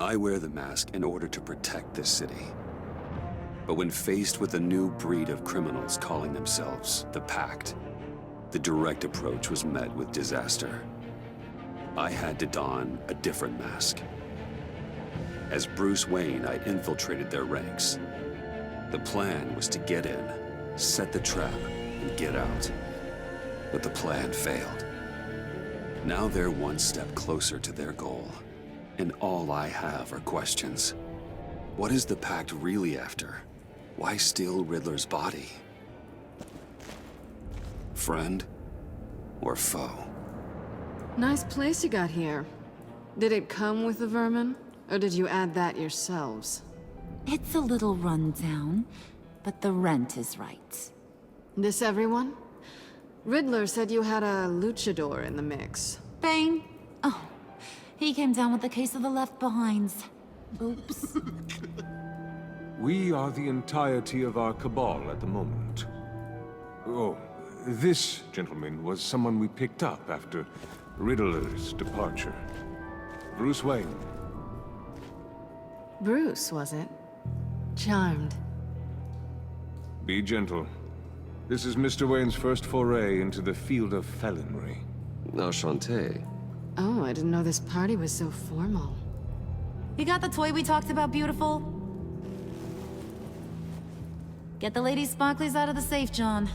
I wear the mask in order to protect this city. But when faced with a new breed of criminals calling themselves the Pact, the direct approach was met with disaster. I had to don a different mask. As Bruce Wayne, I infiltrated their ranks. The plan was to get in, set the trap, and get out. But the plan failed. Now they're one step closer to their goal, and all I have are questions. What is the Pact really after? Why steal Riddler's body? Friend or foe? Nice place you got here. Did it come with the vermin? Or did you add that yourselves? It's a little run down, but the rent is right. This everyone? Riddler said you had a luchador in the mix. Bane? Oh, he came down with a case of the left behinds. Oops. We are the entirety of our cabal at the moment. Oh, this gentleman was someone we picked up after Riddler's departure. Bruce Wayne. Bruce, was it? Charmed. Be gentle. This is Mr. Wayne's first foray into the field of felonry. Enchanté. Oh, I didn't know this party was so formal. You got the toy we talked about, beautiful? Get the lady sparklies out of the safe, John.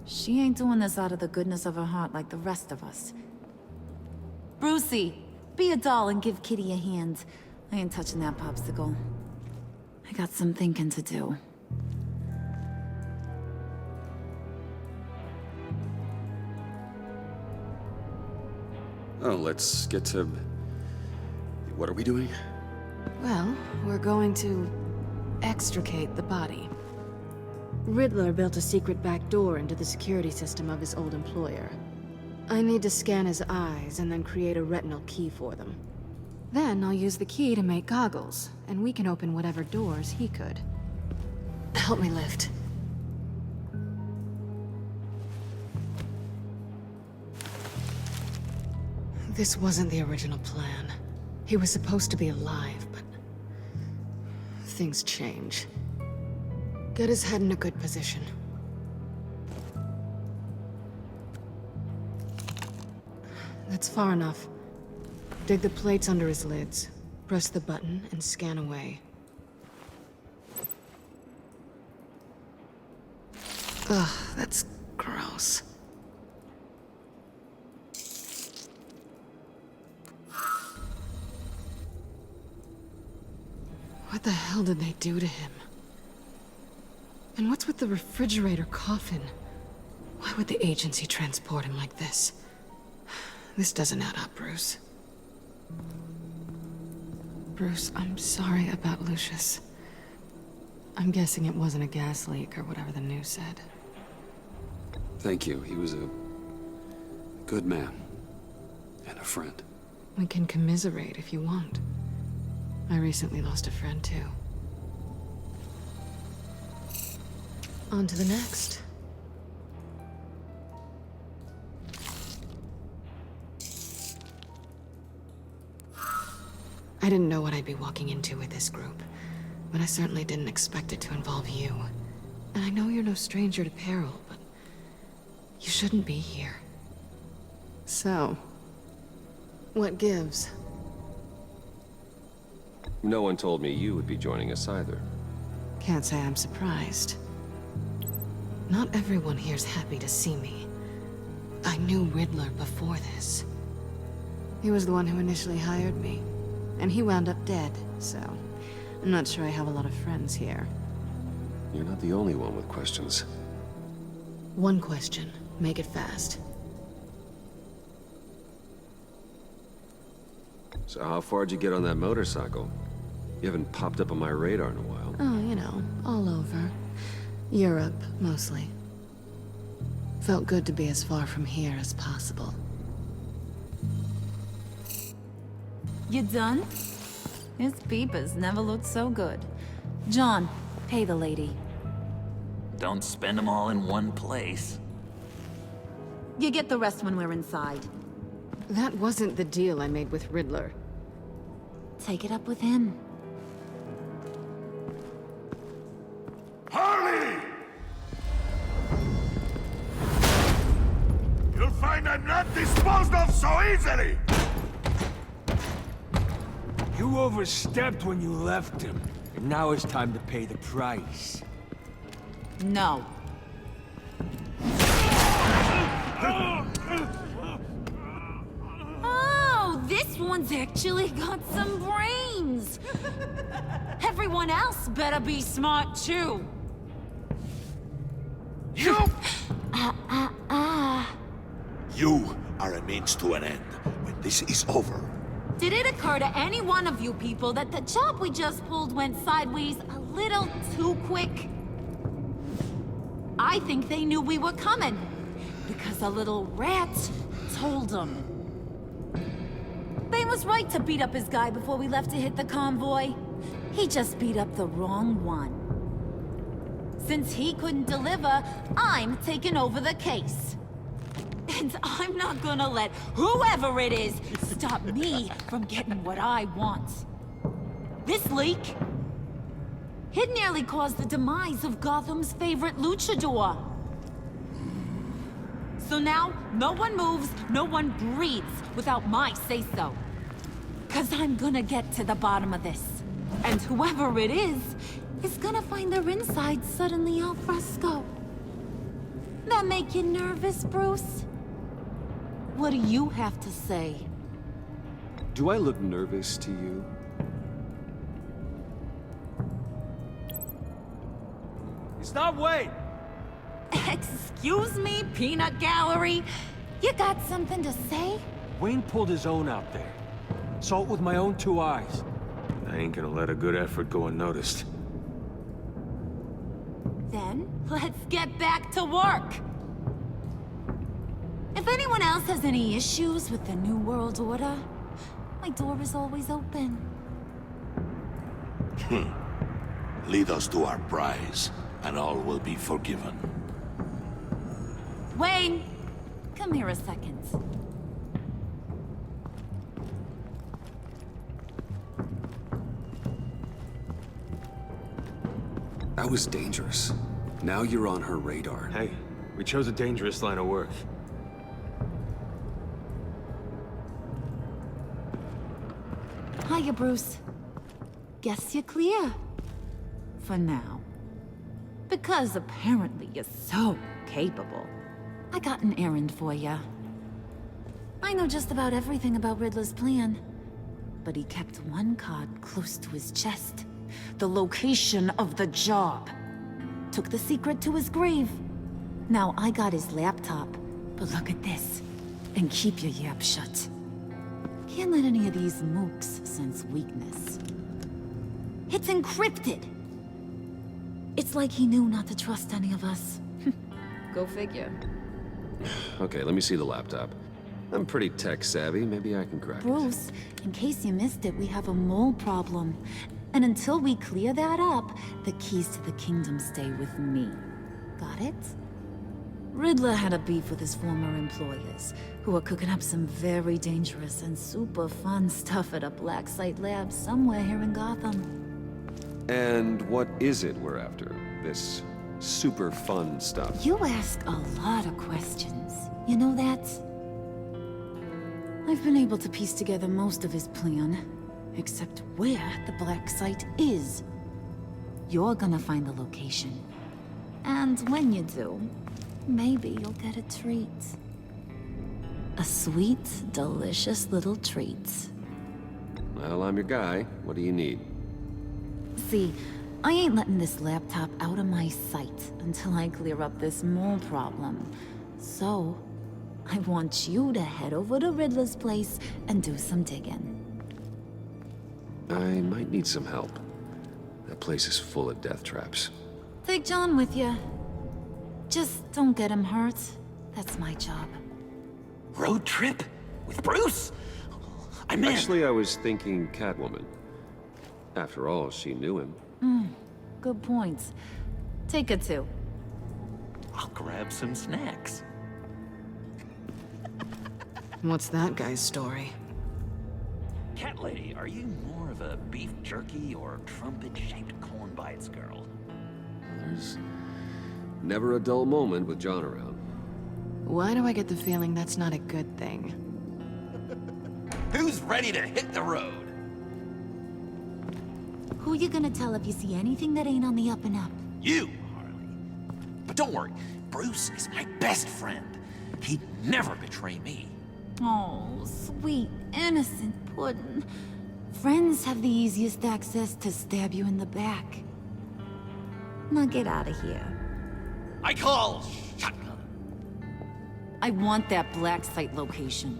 She ain't doing this out of the goodness of her heart like the rest of us. Brucey, be a doll and give Kitty a hand. I ain't touching that popsicle. I got some thinking to do. Oh, let's get to... What are we doing? Well, we're going to extricate the body. Riddler built a secret back door into the security system of his old employer. I need to scan his eyes and then create a retinal key for them. Then I'll use the key to make goggles, and we can open whatever doors he could. Help me lift. This wasn't the original plan. He was supposed to be alive, but things change. Get his head in a good position. That's far enough. Dig the plates under his lids, press the button, and scan away. Ugh, that's gross. What the hell did they do to him? And what's with the refrigerator coffin? Why would the agency transport him like this? This doesn't add up, Bruce. Bruce, I'm sorry about Lucius. I'm guessing it wasn't a gas leak or whatever the news said. Thank you. He was a good man. And a friend. We can commiserate if you want. I recently lost a friend, too. On to the next. I didn't know what I'd be walking into with this group, but I certainly didn't expect it to involve you. And I know you're no stranger to peril, but you shouldn't be here. So, what gives? No one told me you would be joining us either. Can't say I'm surprised. Not everyone here's happy to see me. I knew Riddler before this. He was the one who initially hired me, and he wound up dead, so I'm not sure I have a lot of friends here. You're not the only one with questions. One question. Make it fast. So how far'd you get on that motorcycle? You haven't popped up on my radar in a while. Oh, you know, all over. Europe, mostly. Felt good to be as far from here as possible. You done? His peepers never looked so good. John, pay the lady. Don't spend them all in one place. You get the rest when we're inside. That wasn't the deal I made with Riddler. take it up with him. Harley! You'll find I'm not disposed of so easily! You overstepped when you left him, and now it's time to pay the price. No. Oh, this one's actually got some brains. Everyone else better be smart too. You! You are a means to an end. When this is over, Did it occur to any one of you people that the job we just pulled went sideways a little too quick? I think they knew we were coming, because a little rat told them. They was right to beat up his guy before we left to hit the convoy. He just beat up the wrong one. Since he couldn't deliver, I'm taking over the case. And I'm not gonna let whoever it is stop me from getting what I want. This leak, it nearly caused the demise of Gotham's favorite luchador. So now, no one moves, no one breathes without my say-so. 'Cause I'm gonna get to the bottom of this. And whoever it is gonna find their insides suddenly al fresco. That make you nervous, Bruce? What do you have to say? Do I look nervous to you? It's not Wayne! Excuse me, peanut gallery? You got something to say? Wayne pulled his own out there. Saw it with my own 2 eyes. I ain't gonna let a good effort go unnoticed. Then, let's get back to work. If anyone else has any issues with the New World Order, my door is always open. lead us to our prize, and all will be forgiven. Wayne, come here a second. That was dangerous. Now you're on her radar. Hey, we chose a dangerous line of work. Hiya, Bruce. Guess you're clear. For now. Because apparently you're so capable. I got an errand for you. I know just about everything about Riddler's plan. But he kept one card close to his chest. The location of the job. Took the secret to his grave. Now I got his laptop. But look at this. And keep your yap shut. Can't let any of these mooks sense weakness. It's encrypted! It's like he knew not to trust any of us. Go figure. Okay, let me see the laptop. I'm pretty tech savvy. Maybe I can crack it. Bruce, in case you missed it, we have a mole problem. And until we clear that up, the keys to the kingdom stay with me. Got it? Riddler had a beef with his former employers, who were cooking up some very dangerous and super fun stuff at a black site lab somewhere here in Gotham. And what is it we're after? This super fun stuff? You ask a lot of questions. You know that? I've been able to piece together most of his plan, except where the black site is. You're gonna find the location. And when you do, maybe you'll get a treat. A sweet, delicious little treat. Well, I'm your guy. What do you need? See, I ain't letting this laptop out of my sight until I clear up this mole problem. So, I want you to head over to Riddler's place and do some digging. I might need some help. That place is full of death traps. Take John with you. Just don't get him hurt. That's my job. Road trip? With Bruce? I'm in. Actually, I was thinking Catwoman. After all, she knew him. Good point. Take it too. I'll grab some snacks. What's that guy's story? Cat lady, are you more of a beef jerky or trumpet-shaped corn bites girl? There's never a dull moment with John around. Why do I get the feeling that's not a good thing? Who's ready to hit the road? Who you gonna tell if you see anything that ain't on the up and up? You, Harley. But don't worry, Bruce is my best friend. He'd never betray me. Oh, sweet, innocent Puddin'. Friends have the easiest access to stab you in the back. Now get out of here. I call shotgun. I want that black site location.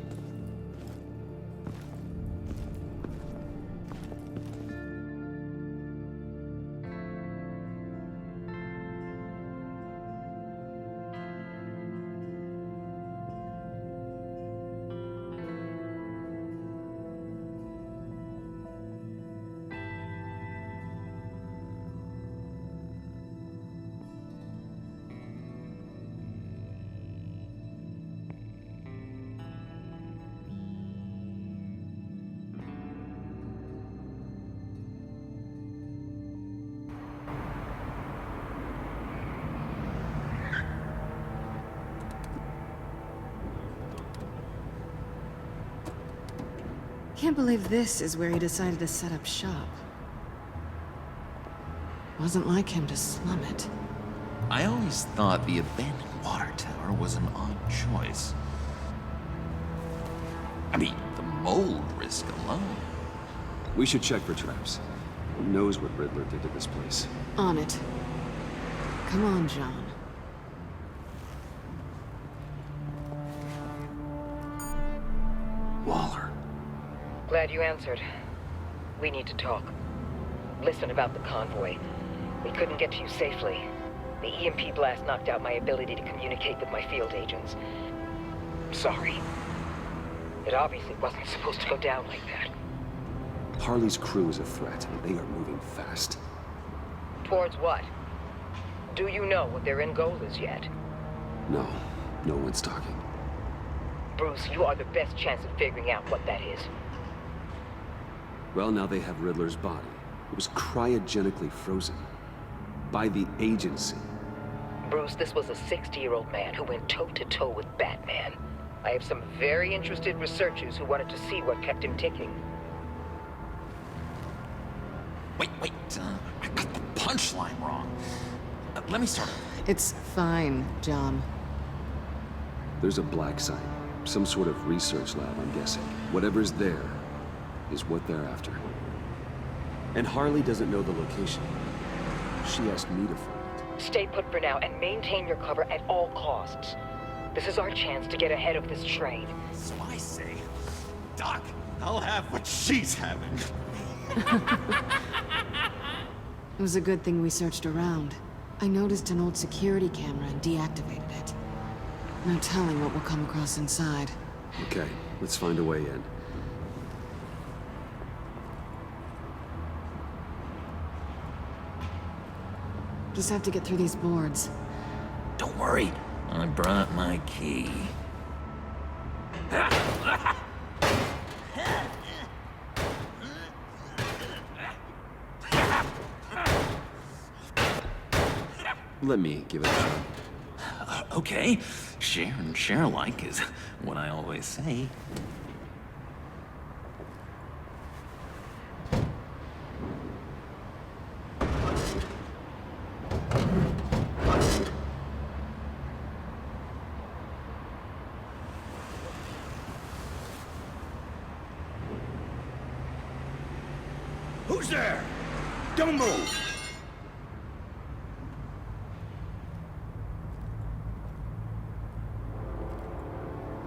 Can't believe this is where he decided to set up shop. Wasn't like him to slum it. I always thought the abandoned water tower was an odd choice. I mean, the mold risk alone. We should check for traps. Who knows what Riddler did to this place? On it. Come on, John. Waller. Glad you answered. We need to talk. Listen about the convoy. We couldn't get to you safely. The EMP blast knocked out my ability to communicate with my field agents. Sorry. It obviously wasn't supposed to go down like that. Harley's crew is a threat, and they are moving fast. Towards what? Do you know what their end goal is yet? No, no one's talking. Bruce, you are the best chance of figuring out what that is. Well, now they have Riddler's body. It was cryogenically frozen. By the agency. Bruce, this was a 60-year-old man who went toe-to-toe with Batman. I have some very interested researchers who wanted to see what kept him ticking. Wait, I got the punchline wrong. Let me start over. It's fine, John. There's a black site. Some sort of research lab, I'm guessing. Whatever's there is what they're after. And Harley doesn't know the location. She asked me to find it. Stay put for now and maintain your cover at all costs. This is our chance to get ahead of this train. So I say, Doc, I'll have what she's having. It was a good thing we searched around. I noticed an old security camera and deactivated it. No telling what we'll come across inside. Okay, let's find a way in. Just have to get through these boards. Don't worry, I brought my key. Let me give it a shot. Okay, share and share alike is what I always say. Who's there? Don't move!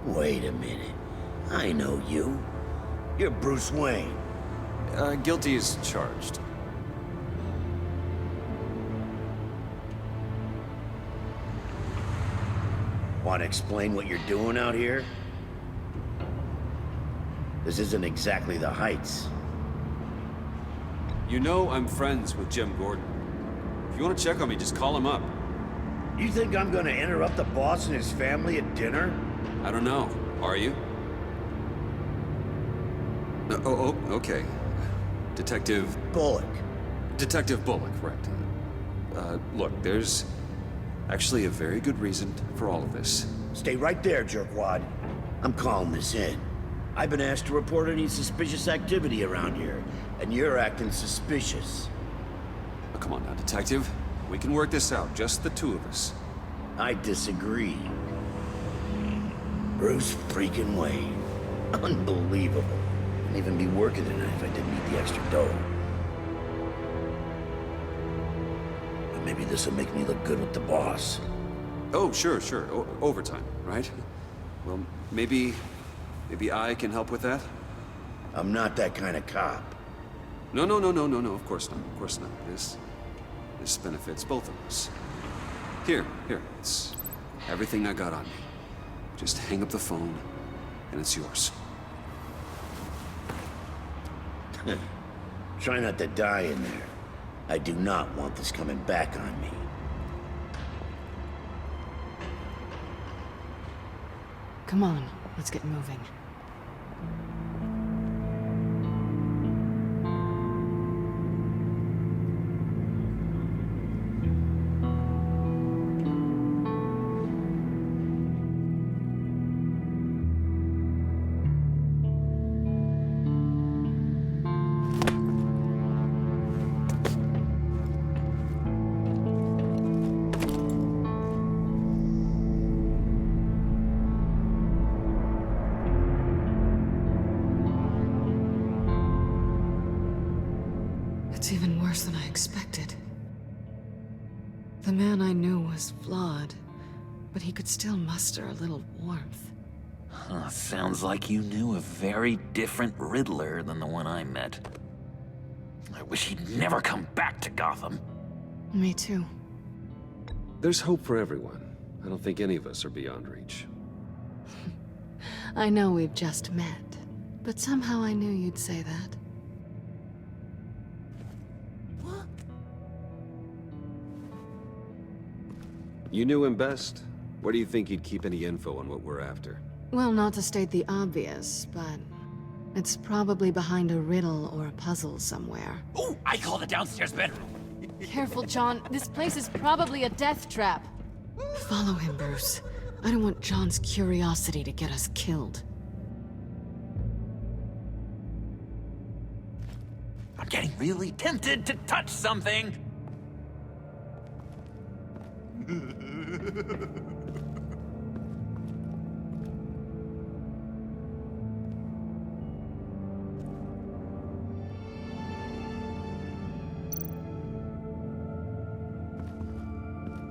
Wait a minute. I know you. You're Bruce Wayne. Guilty as charged. Want to explain what you're doing out here? This isn't exactly the Heights. You know I'm friends with Jim Gordon. If you want to check on me, just call him up. You think I'm gonna interrupt the boss and his family at dinner? I don't know. Are you? No, okay. Detective Bullock. Bullock, right. Look, there's actually a very good reason for all of this. Stay right there, jerkwad. I'm calling this in. I've been asked to report any suspicious activity around here, and you're acting suspicious. Oh, come on now, Detective. We can work this out, just the two of us. I disagree. Bruce freaking Wayne. Unbelievable. Wouldn't even be working tonight if I didn't need the extra dough. But maybe this'll make me look good with the boss. Oh, sure. Overtime, right? Well, maybe I can help with that? I'm not that kind of cop. No, of course not. This benefits both of us. Here, it's everything I got on me. Just hang up the phone, and it's yours. Try not to die in there. I do not want this coming back on me. Come on, let's get moving. It's even worse than I expected. The man I knew was flawed, but he could still muster a little warmth. Huh, sounds like you knew a very different Riddler than the one I met. I wish he'd never come back to Gotham. Me too. There's hope for everyone. I don't think any of us are beyond reach. I know we've just met, but somehow I knew you'd say that. You knew him best. Where do you think he'd keep any info on what we're after? Well, not to state the obvious, but it's probably behind a riddle or a puzzle somewhere. Oh, I call the downstairs bedroom. Careful, John. This place is probably a death trap. Follow him, Bruce. I don't want John's curiosity to get us killed. I'm getting really tempted to touch something.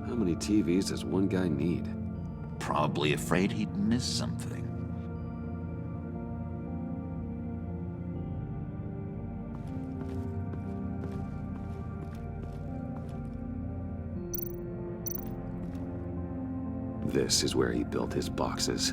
How many TVs does one guy need? Probably afraid he'd miss something. This is where he built his boxes.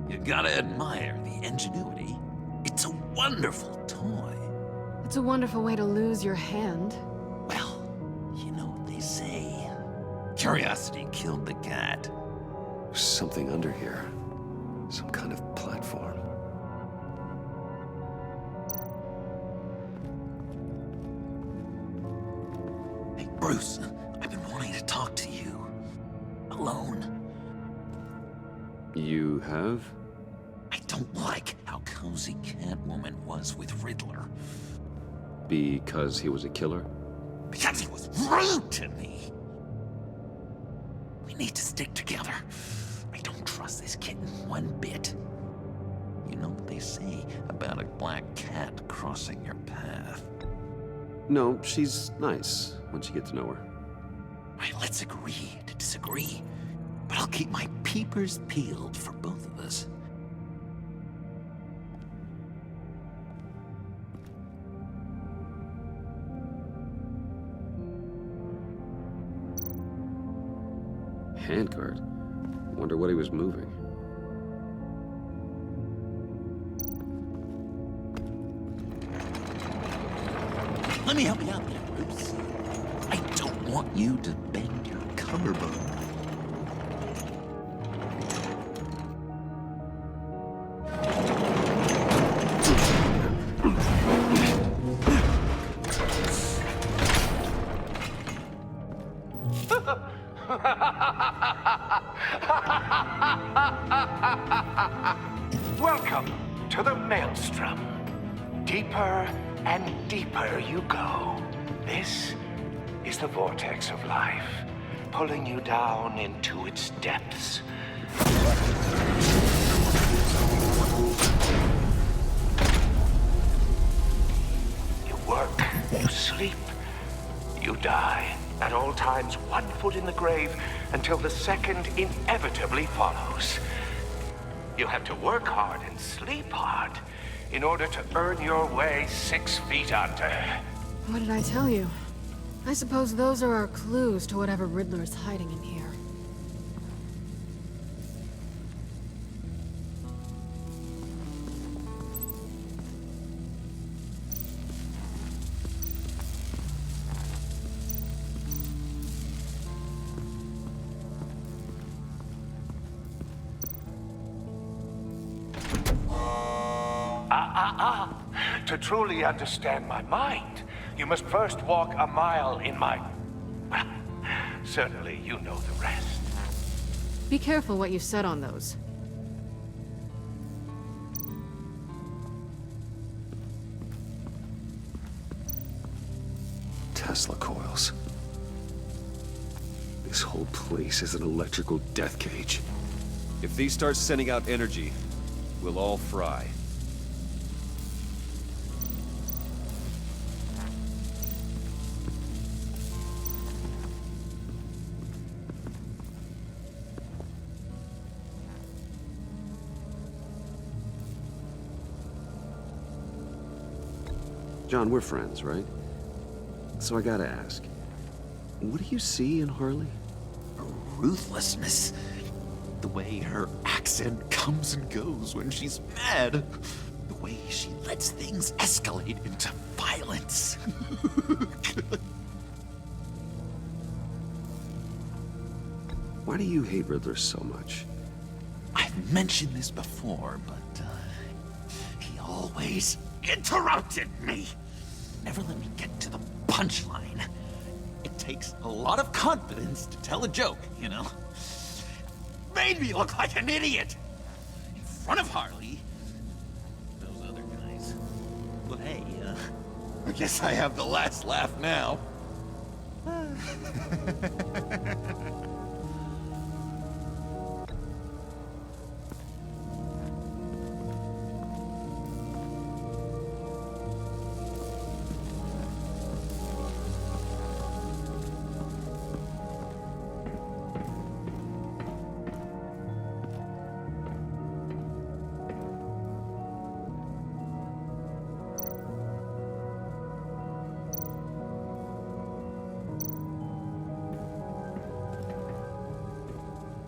You gotta admire the ingenuity. It's a wonderful toy. It's a wonderful way to lose your hand. Well, you know what they say. Curiosity killed the cat. There's something under here. Some kind of platform. Hey, Bruce, I've been wanting to talk to you. Alone. You have? I don't like how cozy Catwoman was with Riddler. Because he was a killer? Because he was rude to me. We need to stick together. I don't trust this kitten one bit. You know what they say about a black cat crossing your path? No, she's nice once you get to know her. Right, let's agree to disagree. But I'll keep my peepers peeled for both of us. Handguard? Wonder what he was moving. Let me help you out there, Bruce. I don't want you to bend your collarbone. Welcome to the Maelstrom. Deeper and deeper you go. This is the vortex of life, pulling you down into its depths. You work, you sleep, you die. At all times, 1 foot in the grave until the second inevitably follows. You have to work hard and sleep hard in order to earn your way 6 feet under. What did I tell you? I suppose those are our clues to whatever Riddler is hiding in here. To truly understand my mind, you must first walk a mile in my... Well, certainly you know the rest. Be careful what you said on those. Tesla coils. This whole place is an electrical death cage. If these start sending out energy, we'll all fry. John, we're friends, right? So I gotta ask, what do you see in Harley? Ruthlessness. The way her accent comes and goes when she's mad. The way she lets things escalate into violence. Why do you hate Riddler so much? I've mentioned this before, but he always interrupted me. Never let me get to the punchline. It takes a lot of confidence to tell a joke, you know? Made me look like an idiot! In front of Harley. Those other guys. But hey, I guess I have the last laugh now.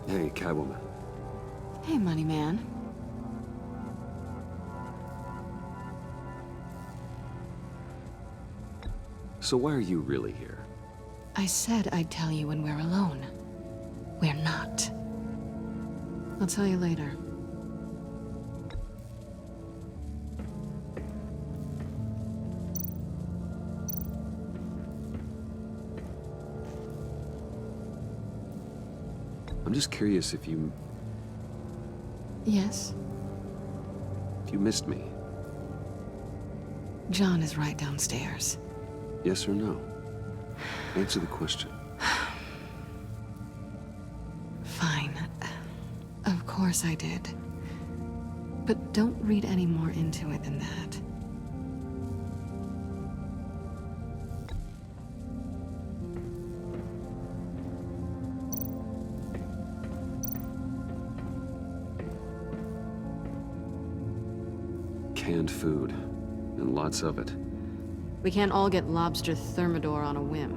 Hey, Catwoman. Hey, Money Man. So why are you really here? I said I'd tell you when we're alone. We're not. I'll tell you later. I'm just curious if you Yes? missed me. John is right downstairs. Yes or no? Answer the question. Fine. Of course I did. But don't read any more into it than that. canned food, and lots of it. We can't all get lobster thermidor on a whim.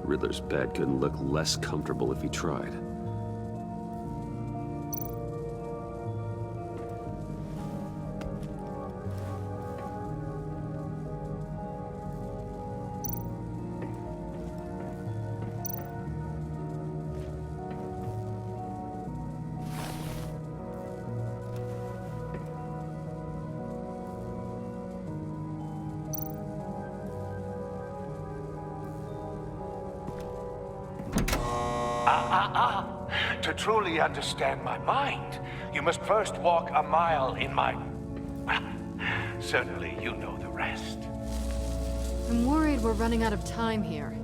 Riddler's bed couldn't look less comfortable if he tried. To truly understand my mind, you must first walk a mile in my... Well, certainly you know the rest. I'm worried we're running out of time here.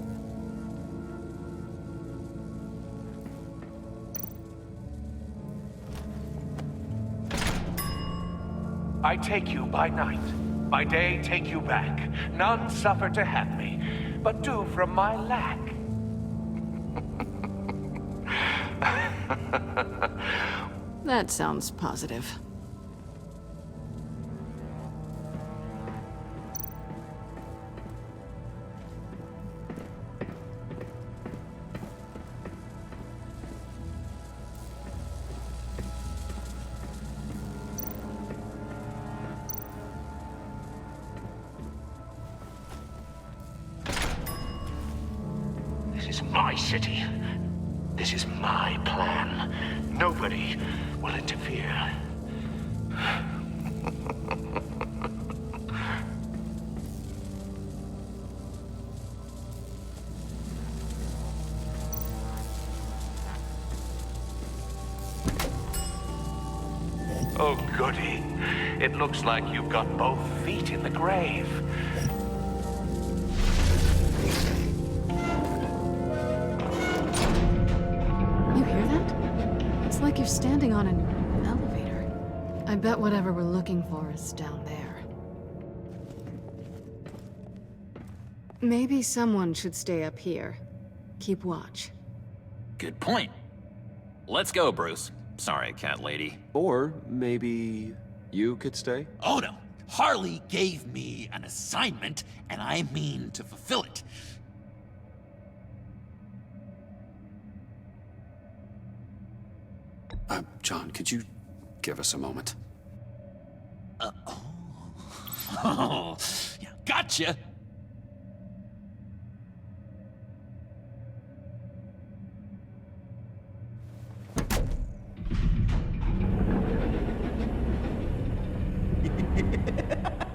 I take you by night. By day, take you back. None suffer to have me, but do from my lack. That sounds positive. This is my city. This is my plan. Nobody will interfere. Oh, goody. It looks like you've got both feet in the grave. Like you're standing on an elevator. I bet whatever we're looking for is down there. Maybe someone should stay up here. Keep watch. Good point. Let's go, Bruce. Sorry, cat lady. Or maybe you could stay? Oh no. Harley gave me an assignment, and I mean to fulfill it. John, could you give us a moment? Oh, yeah, gotcha.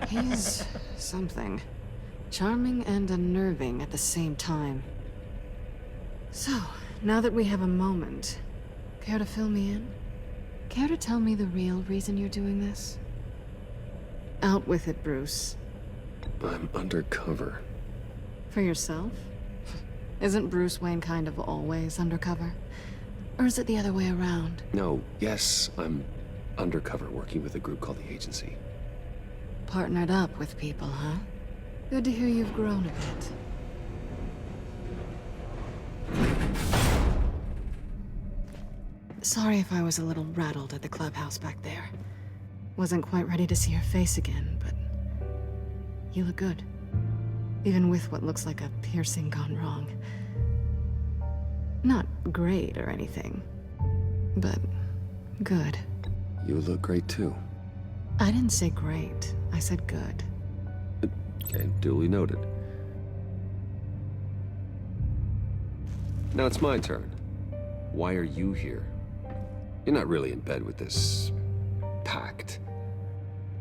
He's something. Charming and unnerving at the same time. So, now that we have a moment, care to fill me in? Care to tell me the real reason you're doing this? Out with it, Bruce. I'm undercover. For yourself? Isn't Bruce Wayne kind of always undercover? Or is it the other way around? No, yes, I'm undercover working with a group called the Agency. Partnered up with people, huh? Good to hear you've grown a bit. Sorry if I was a little rattled at the clubhouse back there. Wasn't quite ready to see your face again, but you look good. Even with what looks like a piercing gone wrong. Not great or anything, but good. You look great too. I didn't say great, I said good. Okay, duly noted. Now it's my turn. Why are you here? You're not really in bed with this... pact.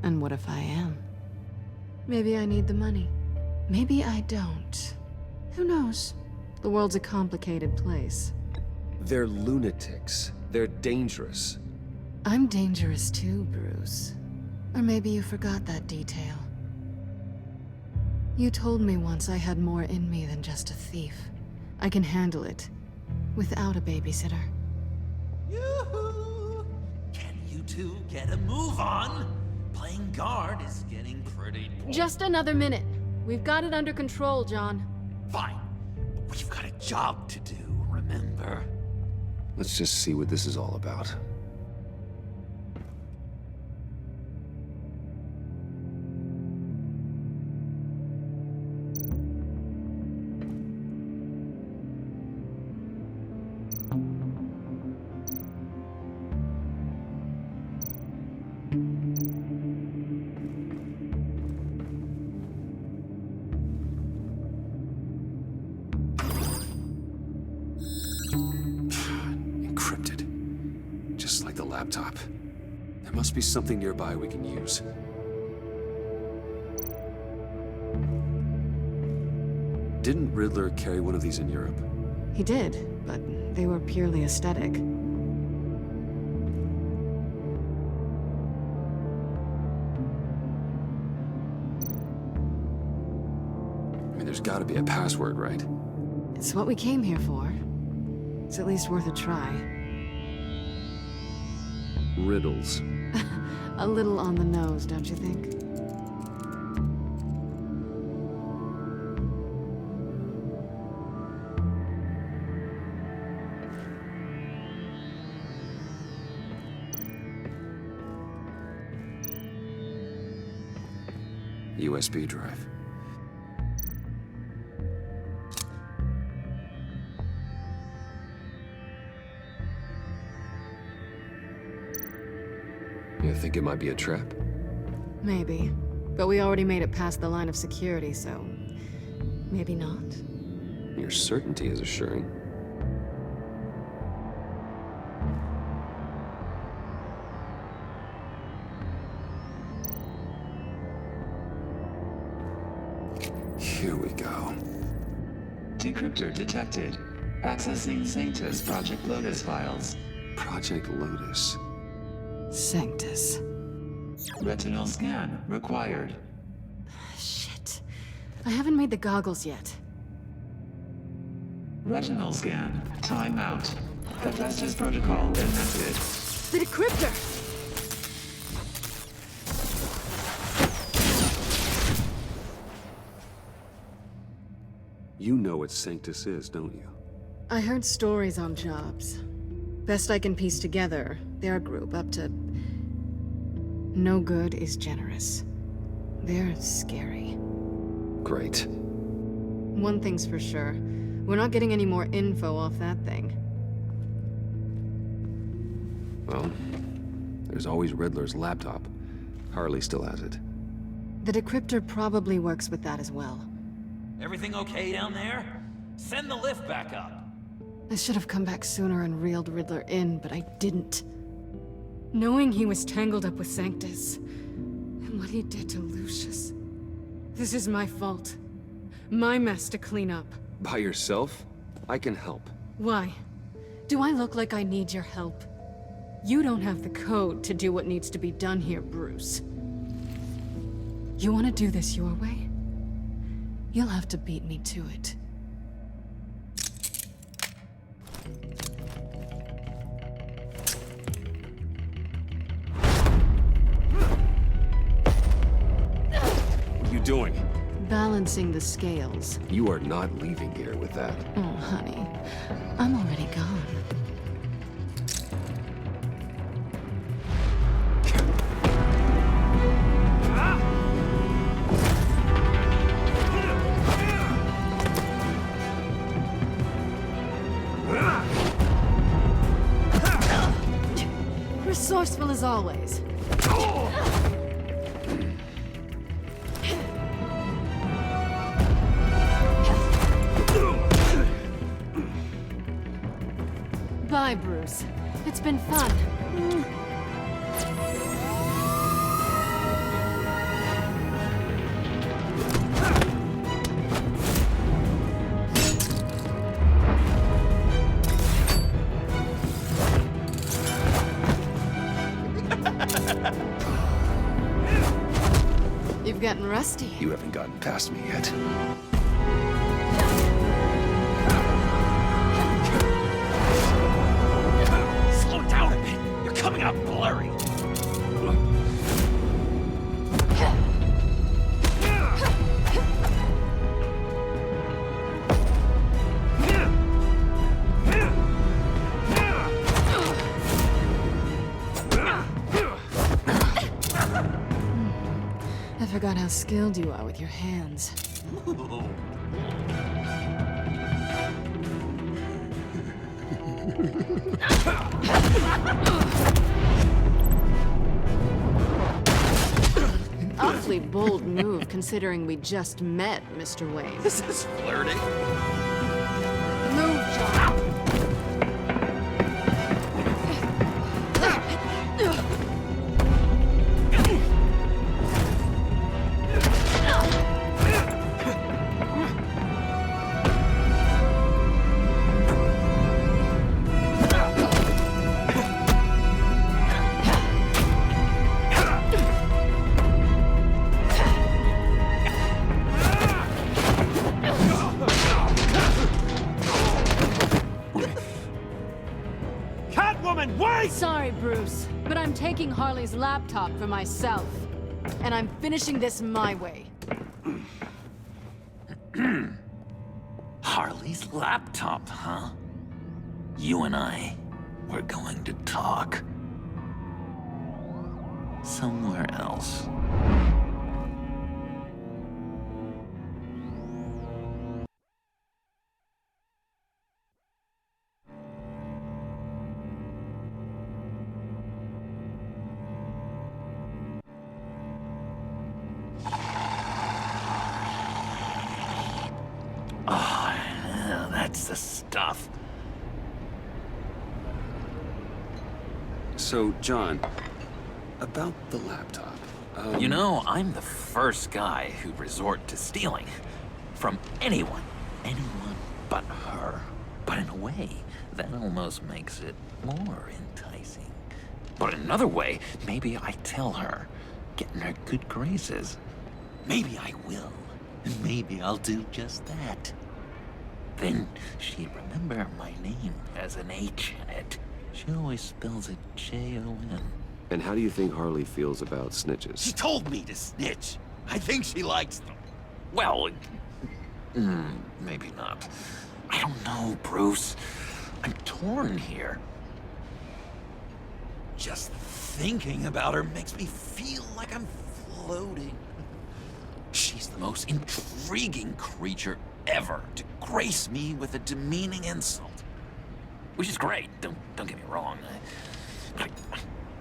And what if I am? Maybe I need the money. Maybe I don't. Who knows? The world's a complicated place. They're lunatics. They're dangerous. I'm dangerous too, Bruce. Or maybe you forgot that detail. You told me once I had more in me than just a thief. I can handle it. Without a babysitter. Yoo-hoo! Can you two get a move on? Playing guard is getting pretty boring. Just another minute. We've got it under control, John. Fine. But we've got a job to do, remember? remember. Let's just see what this is all about. Encrypted. Just like the laptop. There must be something nearby we can use. Didn't Riddler carry one of these in Europe? He did, but they were purely aesthetic. I mean, there's gotta be a password, right? It's what we came here for. It's at least worth a try. Riddles. A little on the nose, don't you think? USB drive. You think it might be a trap? Maybe. But we already made it past the line of security, so... maybe not. Your certainty is assuring. Here we go. Decryptor detected. Accessing Sanctus Project Lotus files. Project Lotus. Sanctus. Retinal scan required. Shit. I haven't made the goggles yet. Retinal scan. Timeout. Hephaestus protocol enacted. The decryptor! You know what Sanctus is, don't you? I heard stories on jobs. Best I can piece together, they're a group up to... no good is generous. They're scary. Great. One thing's for sure. We're not getting any more info off that thing. Well, there's always Riddler's laptop. Harley still has it. The decryptor probably works with that as well. Everything okay down there? Send the lift back up. I should have come back sooner and reeled Riddler in, but I didn't. Knowing he was tangled up with Sanctus, and what he did to Lucius. This is my fault. My mess to clean up. By yourself? I can help. Why? Do I look like I need your help? You don't have the code to do what needs to be done here, Bruce. You want to do this your way? You'll have to beat me to it. What are you doing? Balancing the scales. You are not leaving here with that. Oh, honey. I'm already gone. Resourceful as always. Bye, Bruce. It's been fun. You've gotten rusty. You haven't gotten past me yet. Slow down a bit. You're coming out blurry. forgot how skilled you are with your hands. Awfully bold move, considering we just met, Mr. Wayne. This is flirting. Move, John. Sorry, Bruce, but I'm taking Harley's laptop for myself. And I'm finishing this my way. Harley's laptop, huh? You and I, we're going to talk. Somewhere else. That's the stuff. So, John, about the laptop. You know, I'm the first guy who'd resort to stealing. From anyone. Anyone but her. But in a way, that almost makes it more enticing. But in another way, maybe I tell her, get in her good graces. Maybe I will. And maybe I'll do just that. Then she'd remember my name has an H in it. She always spells it Jon. And how do you think Harley feels about snitches? She told me to snitch. I think she likes them. Well, maybe not. I don't know, Bruce. I'm torn here. Just thinking about her makes me feel like I'm floating. She's the most intriguing creature ever to grace me with a demeaning insult. Which is great, don't get me wrong.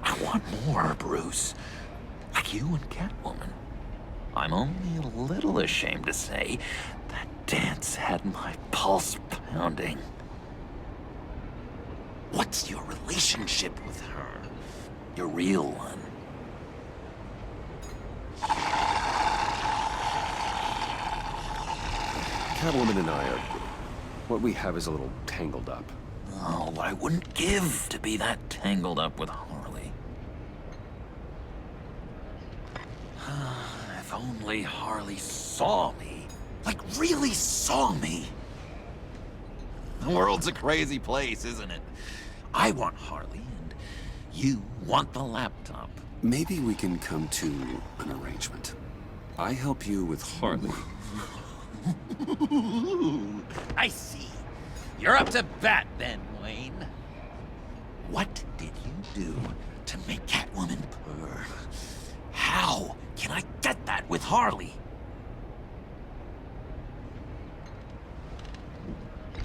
I want more, Bruce. Like you and Catwoman. I'm only a little ashamed to say that dance had my pulse pounding. What's your relationship with her? Your real one? Catwoman and I are... what we have is a little tangled up. Oh, what I wouldn't give to be that tangled up with Harley. If only Harley saw me. Like, really saw me. The world's a crazy place, isn't it? I want Harley, and you want the laptop. Maybe we can come to an arrangement. I help you with Harley. I see. You're up to bat then, Wayne. What did you do to make Catwoman purr? How can I get that with Harley?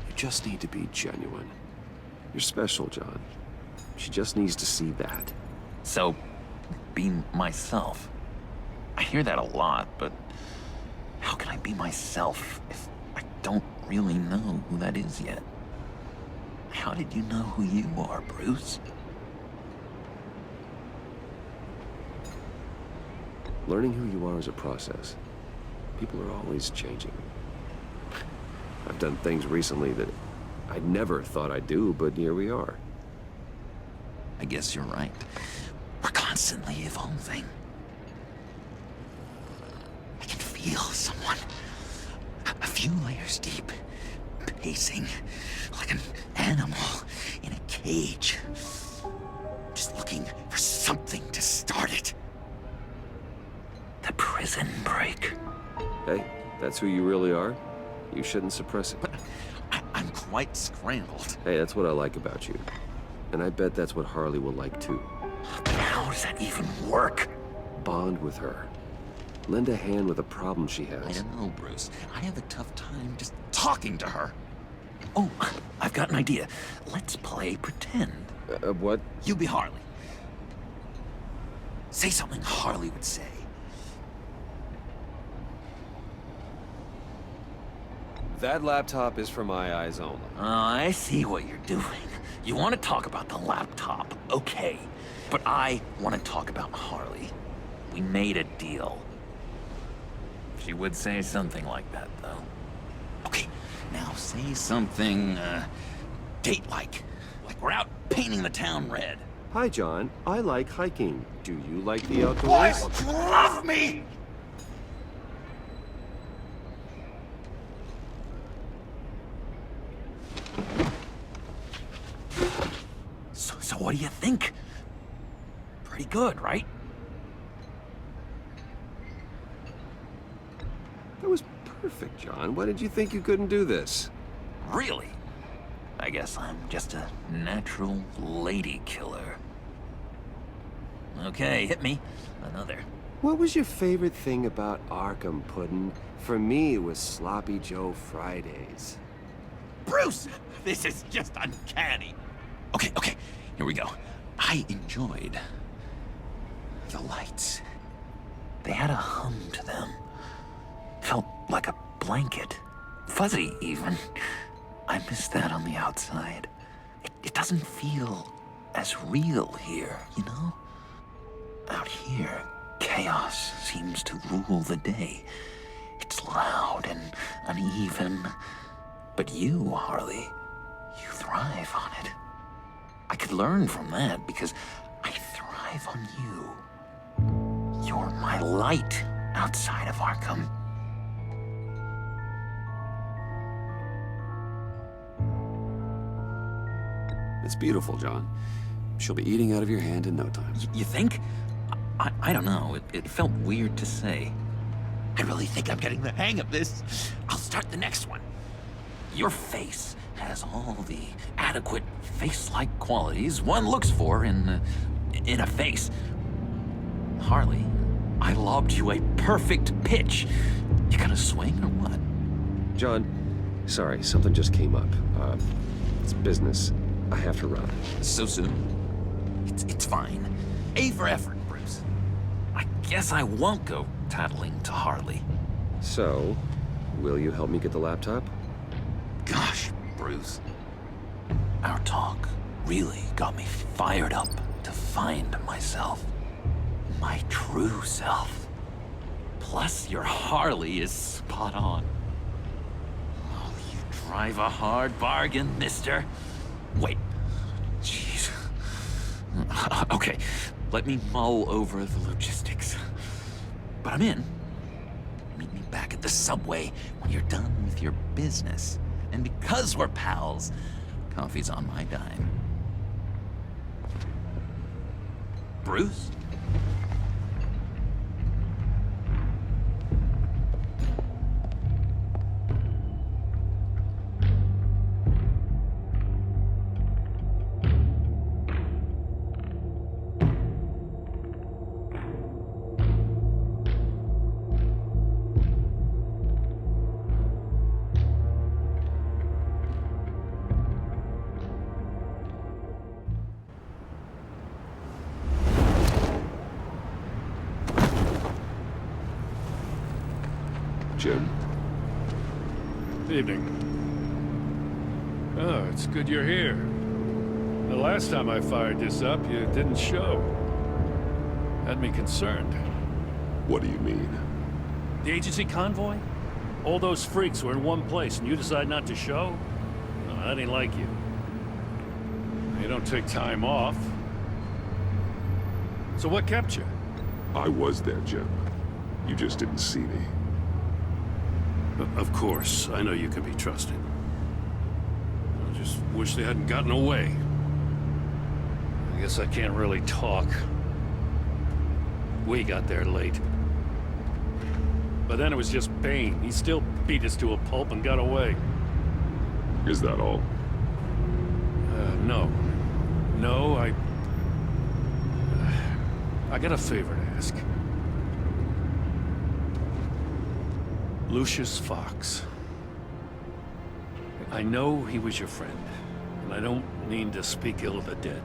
You just need to be genuine. You're special, John. She just needs to see that. So, be myself. I hear that a lot, but how can I be myself if I don't really know who that is yet? How did you know who you are, Bruce? Learning who you are is a process. People are always changing. I've done things recently that I never thought I'd do, but here we are. I guess you're right. We're constantly evolving. I can feel someone a few layers deep, pacing like an animal in a cage, just looking for something to start it. The prison break. Hey, that's who you really are. You shouldn't suppress it. But I'm quite scrambled. Hey, that's what I like about you. And I bet that's what Harley will like too. But how does that even work? Bond with her. lend a hand with a problem she has. I don't know, Bruce. I have a tough time just talking to her. Oh, I've got an idea. Let's play pretend. What? You be Harley. Say something Harley would say. That laptop is for my eyes only. Oh, I see what you're doing. You want to talk about the laptop, okay. But I want to talk about Harley. We made a deal. She would say something like that, though. Okay, now say something, date-like. Like we're out painting the town red. Hi, John. I like hiking. Do you like the outdoors? Boys, you love me! So what do you think? Pretty good, right? That was perfect, John. Why did you think you couldn't do this? Really? I guess I'm just a natural lady killer. Okay, hit me. Another. What was your favorite thing about Arkham, Puddin'? For me, it was Sloppy Joe Fridays. Bruce! This is just uncanny. Okay, here we go. I enjoyed the lights. They had a hum to them. Felt like a blanket. Fuzzy, even. I miss that on the outside. It doesn't feel as real here, you know? Out here, chaos seems to rule the day. It's loud and uneven. But you, Harley, you thrive on it. I could learn from that because I thrive on you. You're my light outside of Arkham. It's beautiful, John. She'll be eating out of your hand in no time. You think? I don't know. It felt weird to say. I really think I'm getting the hang of this. I'll start the next one. Your face has all the adequate face-like qualities one looks for in a face. Harley, I lobbed you a perfect pitch. You gonna swing or what? John, sorry, something just came up. It's business. I have to run. So soon? It's fine. A for effort, Bruce. I guess I won't go tattling to Harley. So, will you help me get the laptop? Gosh, Bruce. Our talk really got me fired up to find myself. My true self. Plus, your Harley is spot on. Oh, you drive a hard bargain, mister. Wait. Jeez. Okay, let me mull over the logistics. But I'm in. Meet me back at the subway when you're done with your business. And because we're pals, coffee's on my dime. Bruce? Jim? Evening. Oh, it's good you're here. The last time I fired this up, you didn't show. Had me concerned. What do you mean? The agency convoy? All those freaks were in one place and you decide not to show? No, that ain't like you. You don't take time off. So what kept you? I was there, Jim. You just didn't see me. Of course, I know you can be trusted. I just wish they hadn't gotten away. I guess I can't really talk. We got there late. But then it was just Bane. He still beat us to a pulp and got away. Is that all? No. No, I got a favor to ask. Lucius Fox. I know he was your friend, and I don't mean to speak ill of the dead.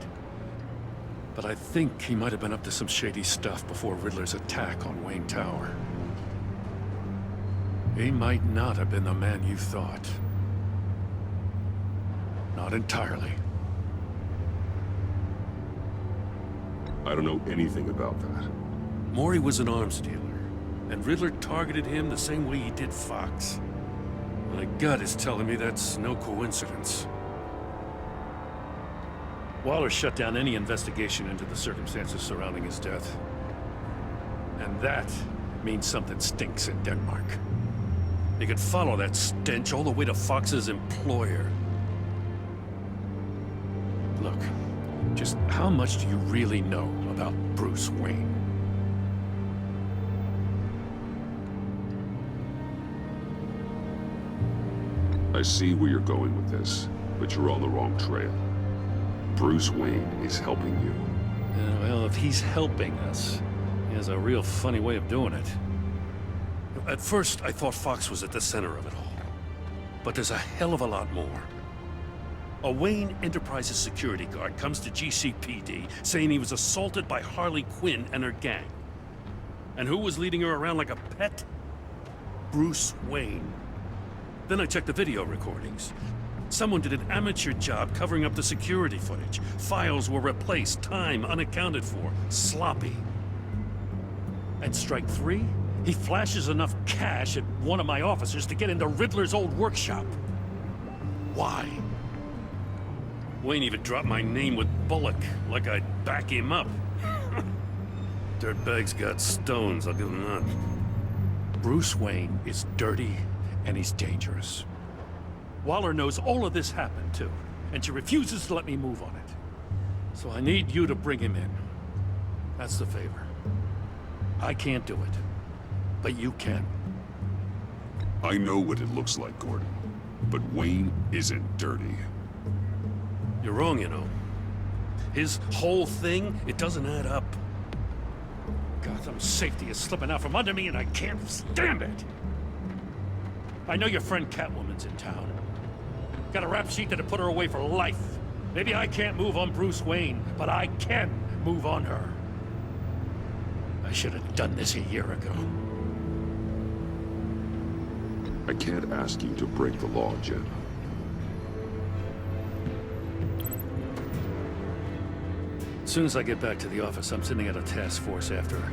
But I think he might have been up to some shady stuff before Riddler's attack on Wayne Tower. He might not have been the man you thought. Not entirely. I don't know anything about that. Maury was an arms dealer, and Riddler targeted him the same way he did Fox. My gut is telling me that's no coincidence. Waller shut down any investigation into the circumstances surrounding his death. And that means something stinks in Denmark. You could follow that stench all the way to Fox's employer. Look, just how much do you really know about Bruce Wayne? I see where you're going with this, but you're on the wrong trail. Bruce Wayne is helping you. Well, if he's helping us, he has a real funny way of doing it. At first, I thought Fox was at the center of it all. But there's a hell of a lot more. A Wayne Enterprises security guard comes to GCPD saying he was assaulted by Harley Quinn and her gang. And who was leading her around like a pet? Bruce Wayne. Then I checked the video recordings. Someone did an amateur job covering up the security footage. Files were replaced, time unaccounted for, sloppy. At strike 3, he flashes enough cash at one of my officers to get into Riddler's old workshop. Why? Wayne even dropped my name with Bullock, like I'd back him up. Dirtbag's got stones, I'll give him that. Bruce Wayne is dirty and he's dangerous. Waller knows all of this happened, too, and she refuses to let me move on it. So I need you to bring him in. That's the favor. I can't do it, but you can. I know what it looks like, Gordon, but Wayne isn't dirty. You're wrong, you know. His whole thing, it doesn't add up. Gotham's safety is slipping out from under me, and I can't stand it. I know your friend Catwoman's in town. Got a rap sheet that'll put her away for life. Maybe I can't move on Bruce Wayne, but I can move on her. I should have done this a year ago. I can't ask you to break the law, Jim. As soon as I get back to the office, I'm sending out a task force after her.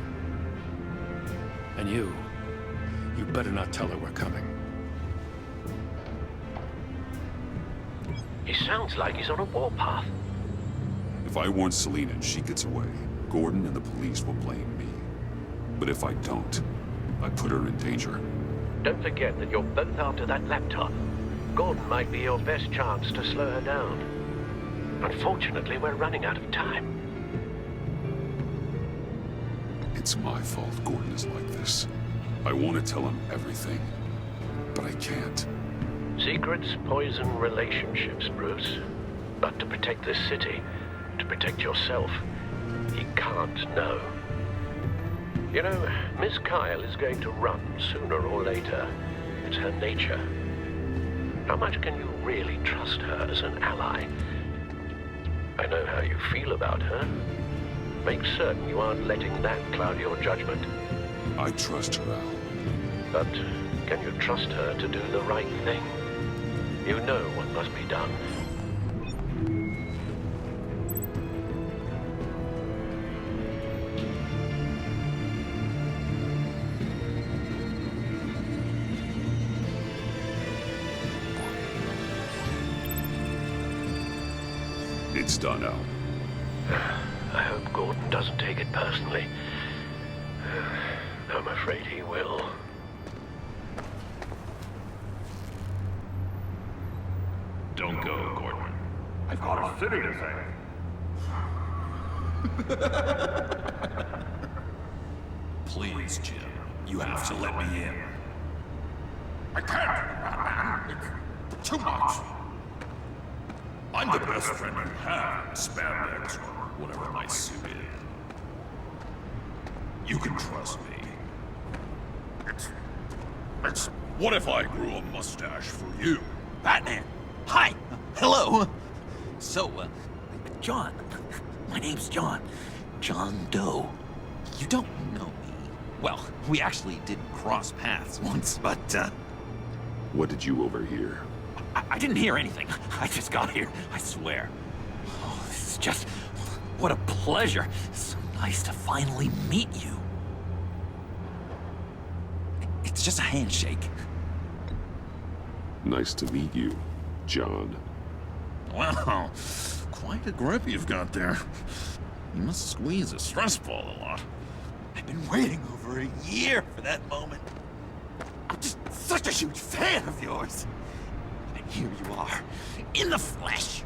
And you better not tell her we're coming. He sounds like he's on a warpath. If I warn Selina and she gets away, Gordon and the police will blame me. But if I don't, I put her in danger. Don't forget that you're both after that laptop. Gordon might be your best chance to slow her down. Unfortunately, we're running out of time. It's my fault Gordon is like this. I want to tell him everything, but I can't. Secrets poison relationships, Bruce. But to protect this city, to protect yourself, he can't know. You know, Miss Kyle is going to run sooner or later. It's her nature. How much can you really trust her as an ally? I know how you feel about her. Make certain you aren't letting that cloud your judgment. I trust her, Al. But can you trust her to do the right thing? You know what must be done. It's done, Al. I hope Gordon doesn't take it personally. I'm afraid he will. Don't go, Gordon. I've got a city to save. Please, Jim. You have to let me in. I can't, Batman. It's too much. I'm the best friend you have, spandex, or whatever my suit is. You can trust me. It's What if I grew a mustache for you? Batman! Hi! Hello! So, John. My name's John. John Doe. You don't know me. Well, we actually did cross paths once, but, What did you overhear? I didn't hear anything. I just got here, I swear. Oh, this is just... what a pleasure. So nice to finally meet you. It's just a handshake. Nice to meet you, John. Wow, quite a grip you've got there. You must squeeze a stress ball a lot. I've been waiting over a year for that moment. I'm just such a huge fan of yours. And here you are, in the flesh.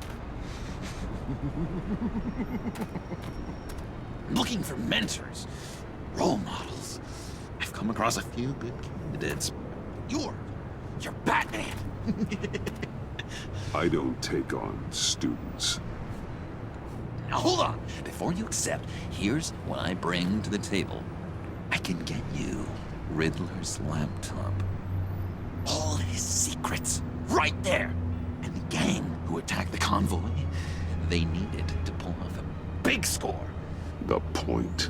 Looking for mentors, role models. I've come across a few good candidates. You're Batman. I don't take on students. Now hold on. Before you accept, here's what I bring to the table. I can get you Riddler's laptop. All his secrets, right there. And the gang who attacked the convoy, they needed to pull off a big score. The point.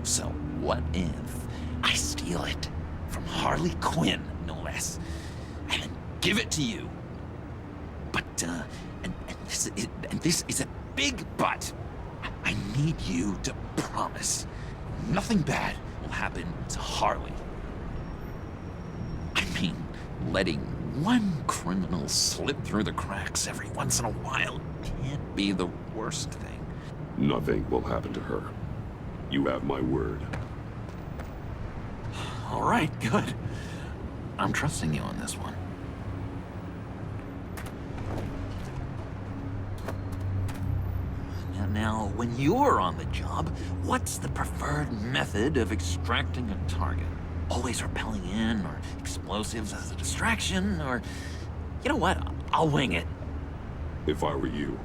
So what if I steal it from Harley Quinn, no less, and then give it to you? But, and this is a big but. I need you to promise nothing bad will happen to Harley. I mean, letting one criminal slip through the cracks every once in a while can't be the worst thing. Nothing will happen to her. You have my word. All right, good. I'm trusting you on this one. Now, when you're on the job, what's the preferred method of extracting a target? Always rappelling in, or explosives as a distraction, or... You know what? I'll wing it. If I were you,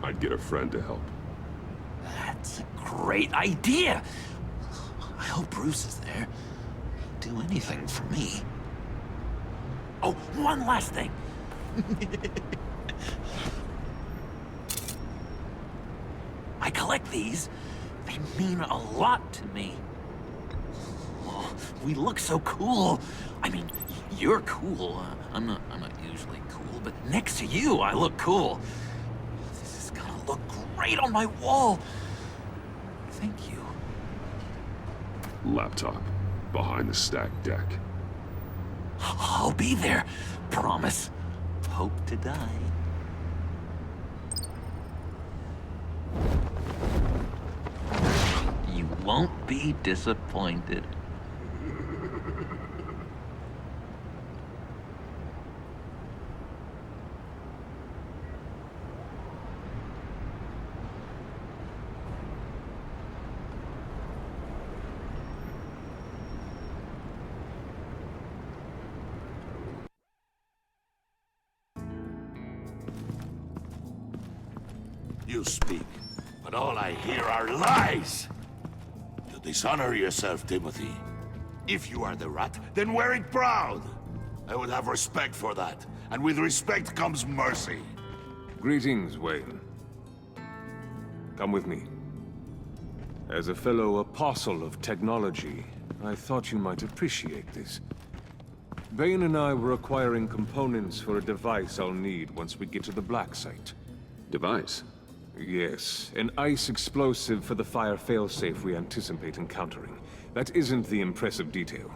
I'd get a friend to help. That's a great idea. I hope Bruce is there. He'd do anything for me. Oh, one last thing. I collect these. They mean a lot to me. Oh, we look so cool. I mean, you're cool. I'm not usually cool, but next to you, I look cool. This is gonna look great on my wall. Thank you. Laptop. Behind the stacked deck. I'll be there. Promise. Hope to die. You won't be disappointed. You speak, but all I hear are lies! You dishonor yourself, Timothy. If you are the rat, then wear it proud! I would have respect for that, and with respect comes mercy. Greetings, Wayne. Come with me. As a fellow apostle of technology, I thought you might appreciate this. Bane and I were acquiring components for a device I'll need once we get to the Black Site. Device? Yes, an ice explosive for the fire failsafe we anticipate encountering. That isn't the impressive detail.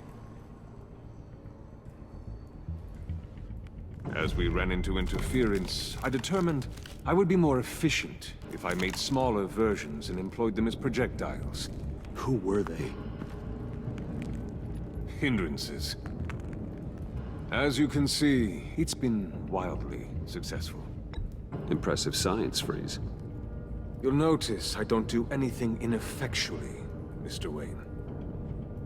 As we ran into interference, I determined I would be more efficient if I made smaller versions and employed them as projectiles. Who were they? Hindrances. As you can see, it's been wildly successful. Impressive science, Freeze. You'll notice I don't do anything ineffectually, Mr. Wayne.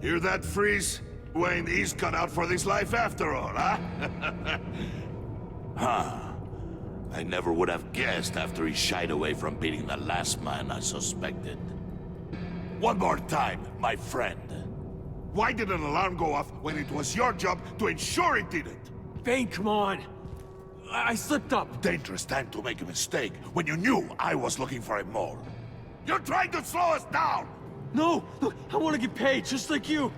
Hear that, Freeze? Wayne, he's cut out for this life after all, huh? Huh. I never would have guessed after he shied away from beating the last man I suspected. One more time, my friend. Why did an alarm go off when it was your job to ensure it didn't? Bane, come on. I slipped up. Dangerous time to make a mistake when you knew I was looking for a mole. You're trying to slow us down! No, look, I want to get paid, just like you.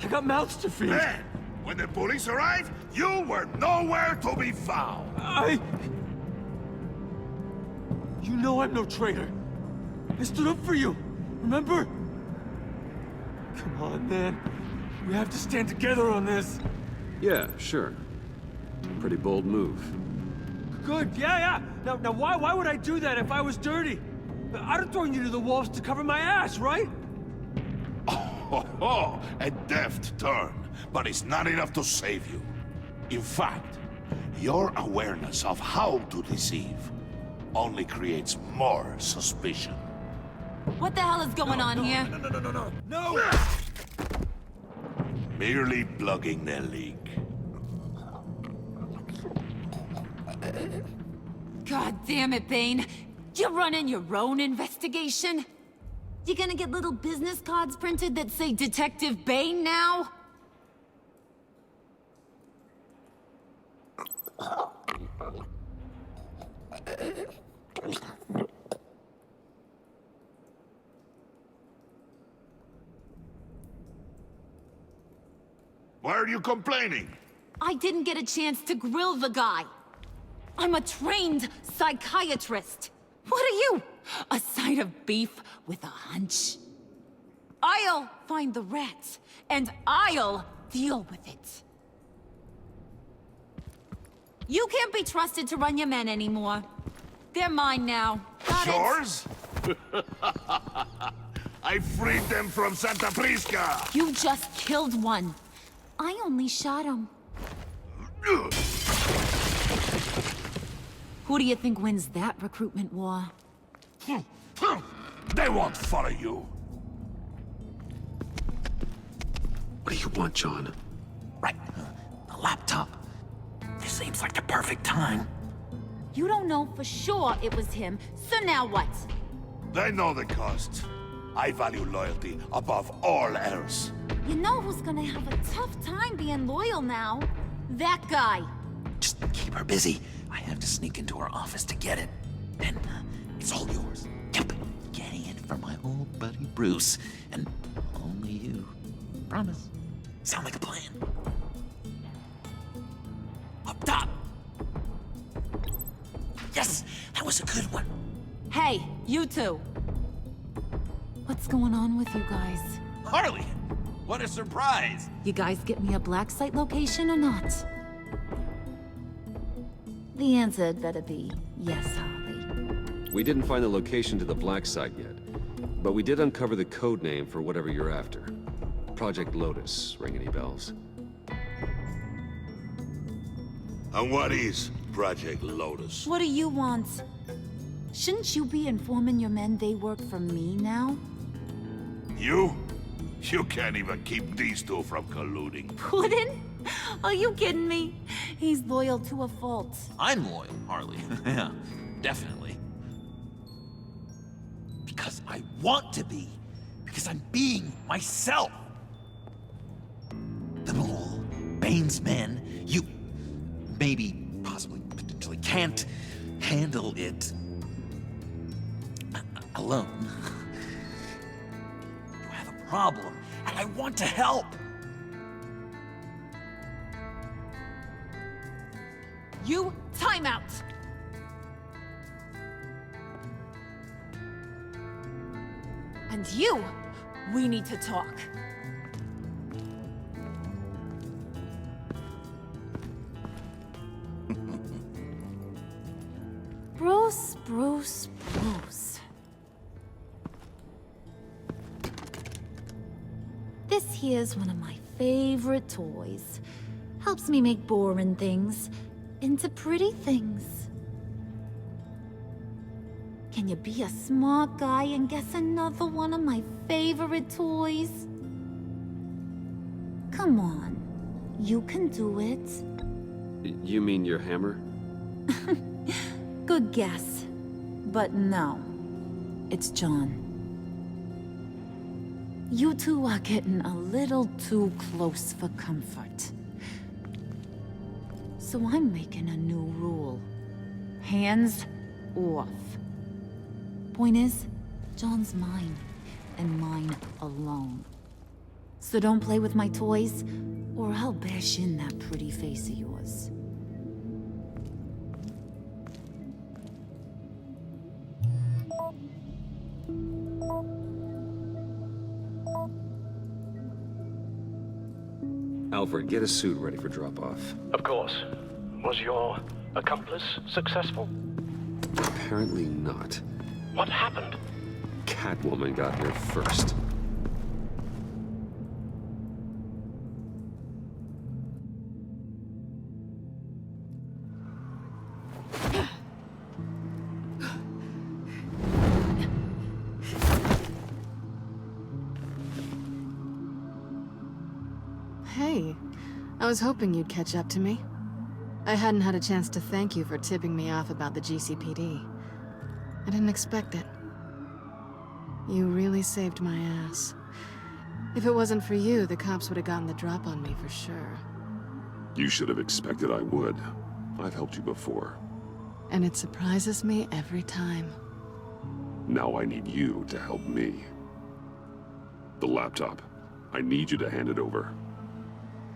I got mouths to feed. Then, when the police arrived, you were nowhere to be found. You know I'm no traitor. I stood up for you, remember? Come on, man. We have to stand together on this. Yeah, sure. Pretty bold move. Good, yeah. Now why would I do that if I was dirty? I'd have thrown you to the wolves to cover my ass, right? Oh, a deft turn, but it's not enough to save you. In fact, your awareness of how to deceive only creates more suspicion. What the hell is going on here? No! Merely plugging the leak. God damn it, Bane. You're running your own investigation? You gonna get little business cards printed that say Detective Bane now? Why are you complaining? I didn't get a chance to grill the guy. I'm a trained psychiatrist. What are you? A side of beef with a hunch? I'll find the rat, and I'll deal with it. You can't be trusted to run your men anymore. They're mine now. Got it? Yours? I freed them from Santa Prisca! You just killed one. I only shot him. Who do you think wins that recruitment war? They won't follow you. What do you want, John? Right. The laptop. This seems like the perfect time. You don't know for sure it was him, so now what? They know the cost. I value loyalty above all else. You know who's gonna have a tough time being loyal now? That guy. Just keep her busy. I have to sneak into her office to get it. Then it's all yours. Yep. Getting it from my old buddy Bruce. And only you. Promise. Sound like a plan? Up top. Yes, that was a good one. Hey, you two. What's going on with you guys? Harley, what a surprise. You guys get me a black site location or not? The answer had better be yes, Harley. We didn't find the location to the black site yet, but we did uncover the code name for whatever you're after. Project Lotus. Ring any bells? And what is Project Lotus? What do you want? Shouldn't you be informing your men they work for me now? You? You can't even keep these two from colluding. Puddin'? Are you kidding me? He's loyal to a fault. I'm loyal, Harley. Yeah, definitely. Because I want to be. Because I'm being myself. The mole, Bane's men, you maybe, possibly, potentially can't handle it alone. You have a problem, and I want to help. You, time out! And you, we need to talk. Bruce. This here's one of my favorite toys. Helps me make boring things into pretty things. Can you be a smart guy and guess another one of my favorite toys? Come on, you can do it. You mean your hammer? Good guess. But no, it's John. You two are getting a little too close for comfort. So I'm making a new rule. Hands off. Point is, John's mine, and mine alone. So don't play with my toys, or I'll bash in that pretty face of yours. Alfred, get a suit ready for drop-off. Of course. Was your accomplice successful? Apparently not. What happened? Catwoman got here first. Hey, I was hoping you'd catch up to me. I hadn't had a chance to thank you for tipping me off about the GCPD. I didn't expect it. You really saved my ass. If it wasn't for you, the cops would have gotten the drop on me for sure. You should have expected I would. I've helped you before. And it surprises me every time. Now I need you to help me. The laptop. I need you to hand it over.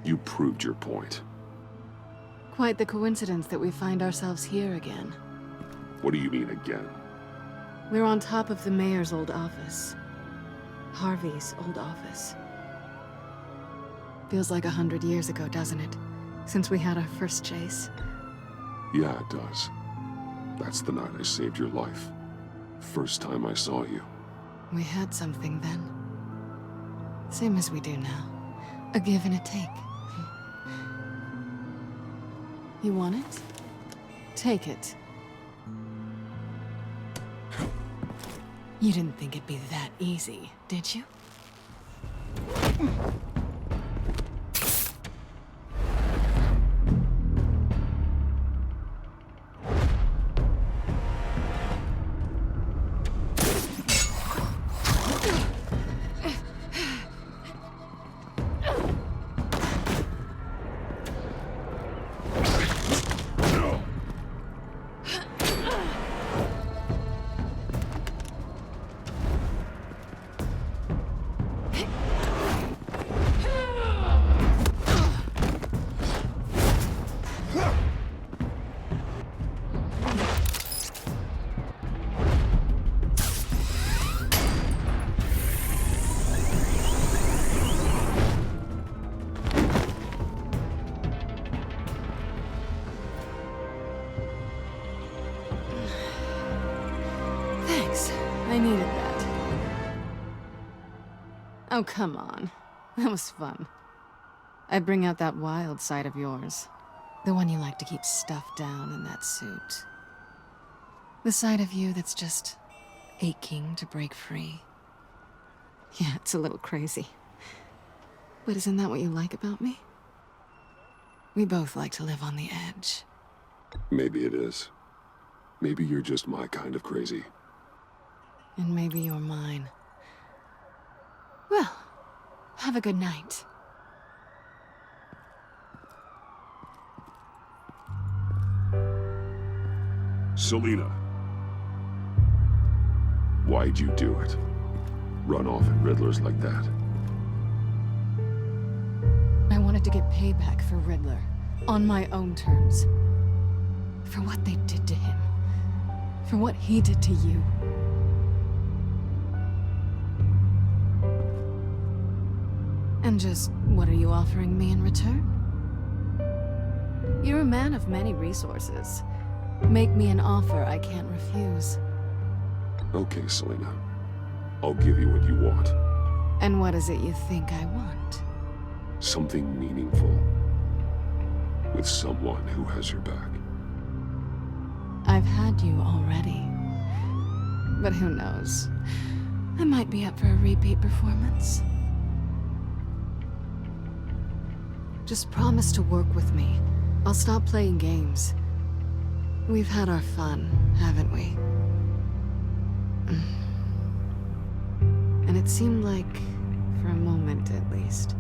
You proved your point. Quite the coincidence that we find ourselves here again. What do you mean again? We're on top of the mayor's old office. Harvey's old office. Feels like 100 years ago, doesn't it? Since we had our first chase. Yeah, it does. That's the night I saved your life. First time I saw you. We had something then. Same as we do now. A give and a take. You want it? Take it. You didn't think it'd be that easy, did you? I needed that. Oh, come on. That was fun. I bring out that wild side of yours. The one you like to keep stuffed down in that suit. The side of you that's just aching to break free. Yeah, it's a little crazy. But isn't that what you like about me? We both like to live on the edge. Maybe it is. Maybe you're just my kind of crazy. And maybe you're mine. Well, have a good night. Selina. Why'd you do it? Run off at Riddlers like that? I wanted to get payback for Riddler. On my own terms. For what they did to him. For what he did to you. And just, what are you offering me in return? You're a man of many resources. Make me an offer I can't refuse. Okay, Selina. I'll give you what you want. And what is it you think I want? Something meaningful. With someone who has your back. I've had you already. But who knows? I might be up for a repeat performance. Just promise to work with me. I'll stop playing games. We've had our fun, haven't we? And it seemed like For a moment, at least.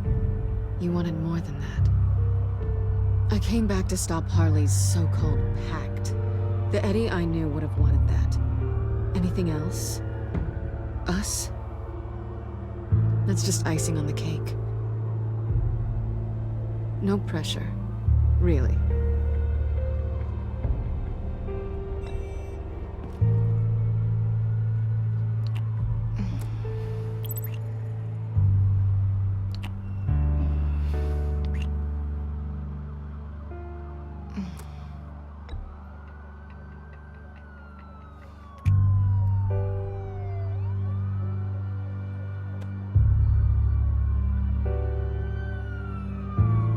You wanted more than that. I came back to stop Harley's so-called pact. The Eddie I knew would have wanted that. Anything else? Us? That's just icing on the cake. No pressure. Really.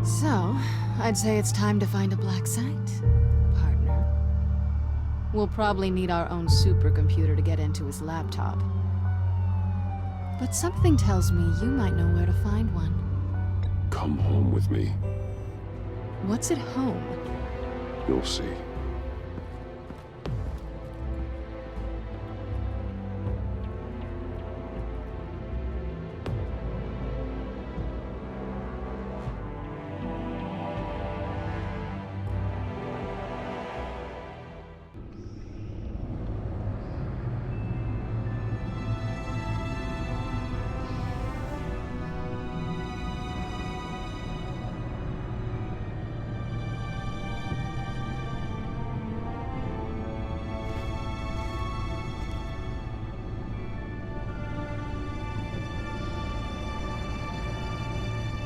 So, I'd say it's time to find a black site, partner. We'll probably need our own supercomputer to get into his laptop. But something tells me you might know where to find one. Come home with me. What's at home? You'll see.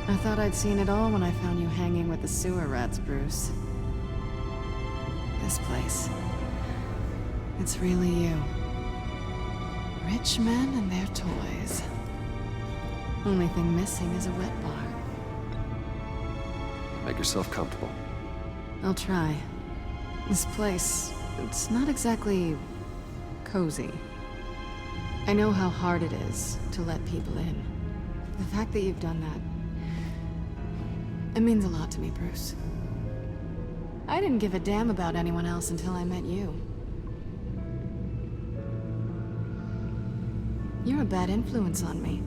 I thought I'd seen it all when I found you hanging with the sewer rats, Bruce. This place. It's really you. Rich men and their toys. Only thing missing is a wet bar. Make yourself comfortable. I'll try. This place, it's not exactly cozy. I know how hard it is to let people in. The fact that you've done that, it means a lot to me, Bruce. I didn't give a damn about anyone else until I met you. You're a bad influence on me.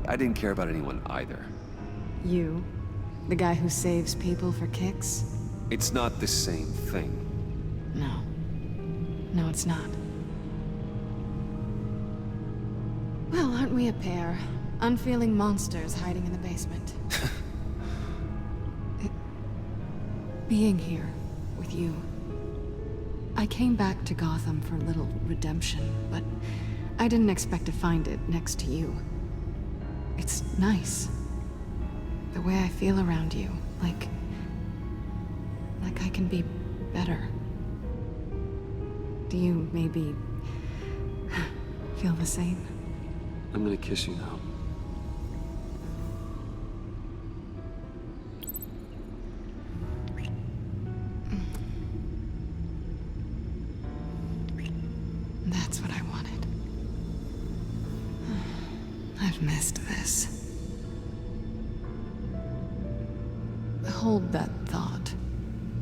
I didn't care about anyone either. You? The guy who saves people for kicks? It's not the same thing. No. No, it's not. Well, aren't we a pair? Unfeeling monsters hiding in the basement. Being here with you. I came back to Gotham for a little redemption, but I didn't expect to find it next to you. It's nice. The way I feel around you, like I can be better. Do you maybe feel the same? I'm gonna kiss you now. That's what I wanted. I've missed this. Hold that thought.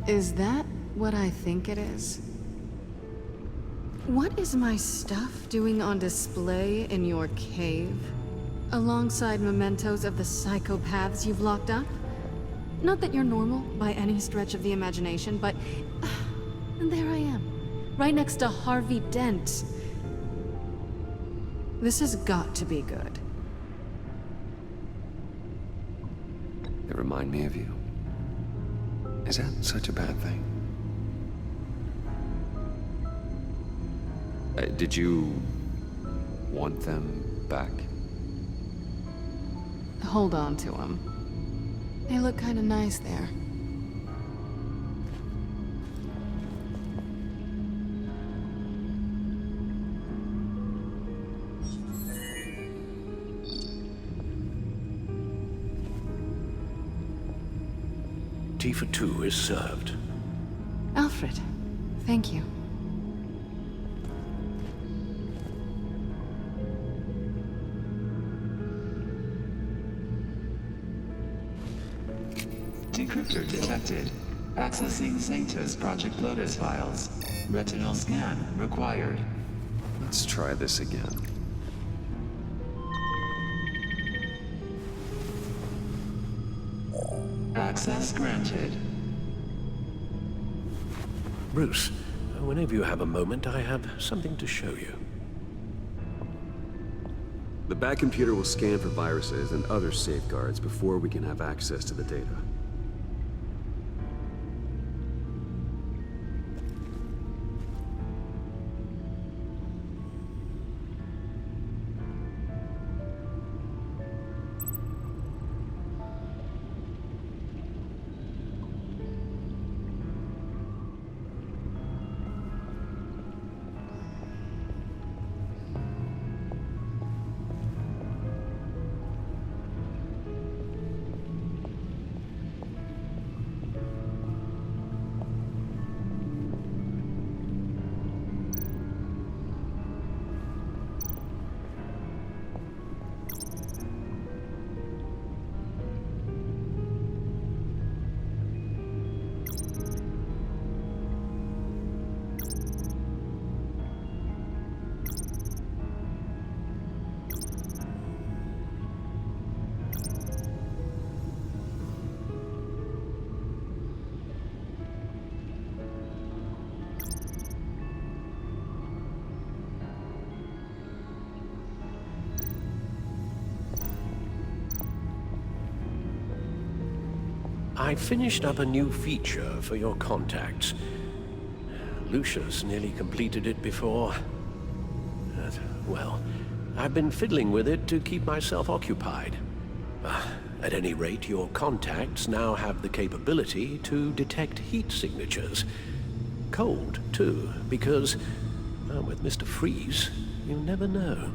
Is that what I think it is? What is my stuff doing on display in your cave? Alongside mementos of the psychopaths you've locked up? Not that you're normal by any stretch of the imagination, but and there I am, right next to Harvey Dent. This has got to be good. They remind me of you. Is that such a bad thing? Did you want them back? Hold on to them. They look kind of nice there. Tea for two is served. Alfred, thank you. Decryptor detected. Accessing Zeta's Project Lotus files. Retinal scan required. Let's try this again. Access granted. Bruce, whenever you have a moment, I have something to show you. The Bat computer will scan for viruses and other safeguards before we can have access to the data. I finished up a new feature for your contacts. Lucius nearly completed it before. Well, I've been fiddling with it to keep myself occupied. At any rate, your contacts now have the capability to detect heat signatures. Cold, too, because, with Mr. Freeze, you never know.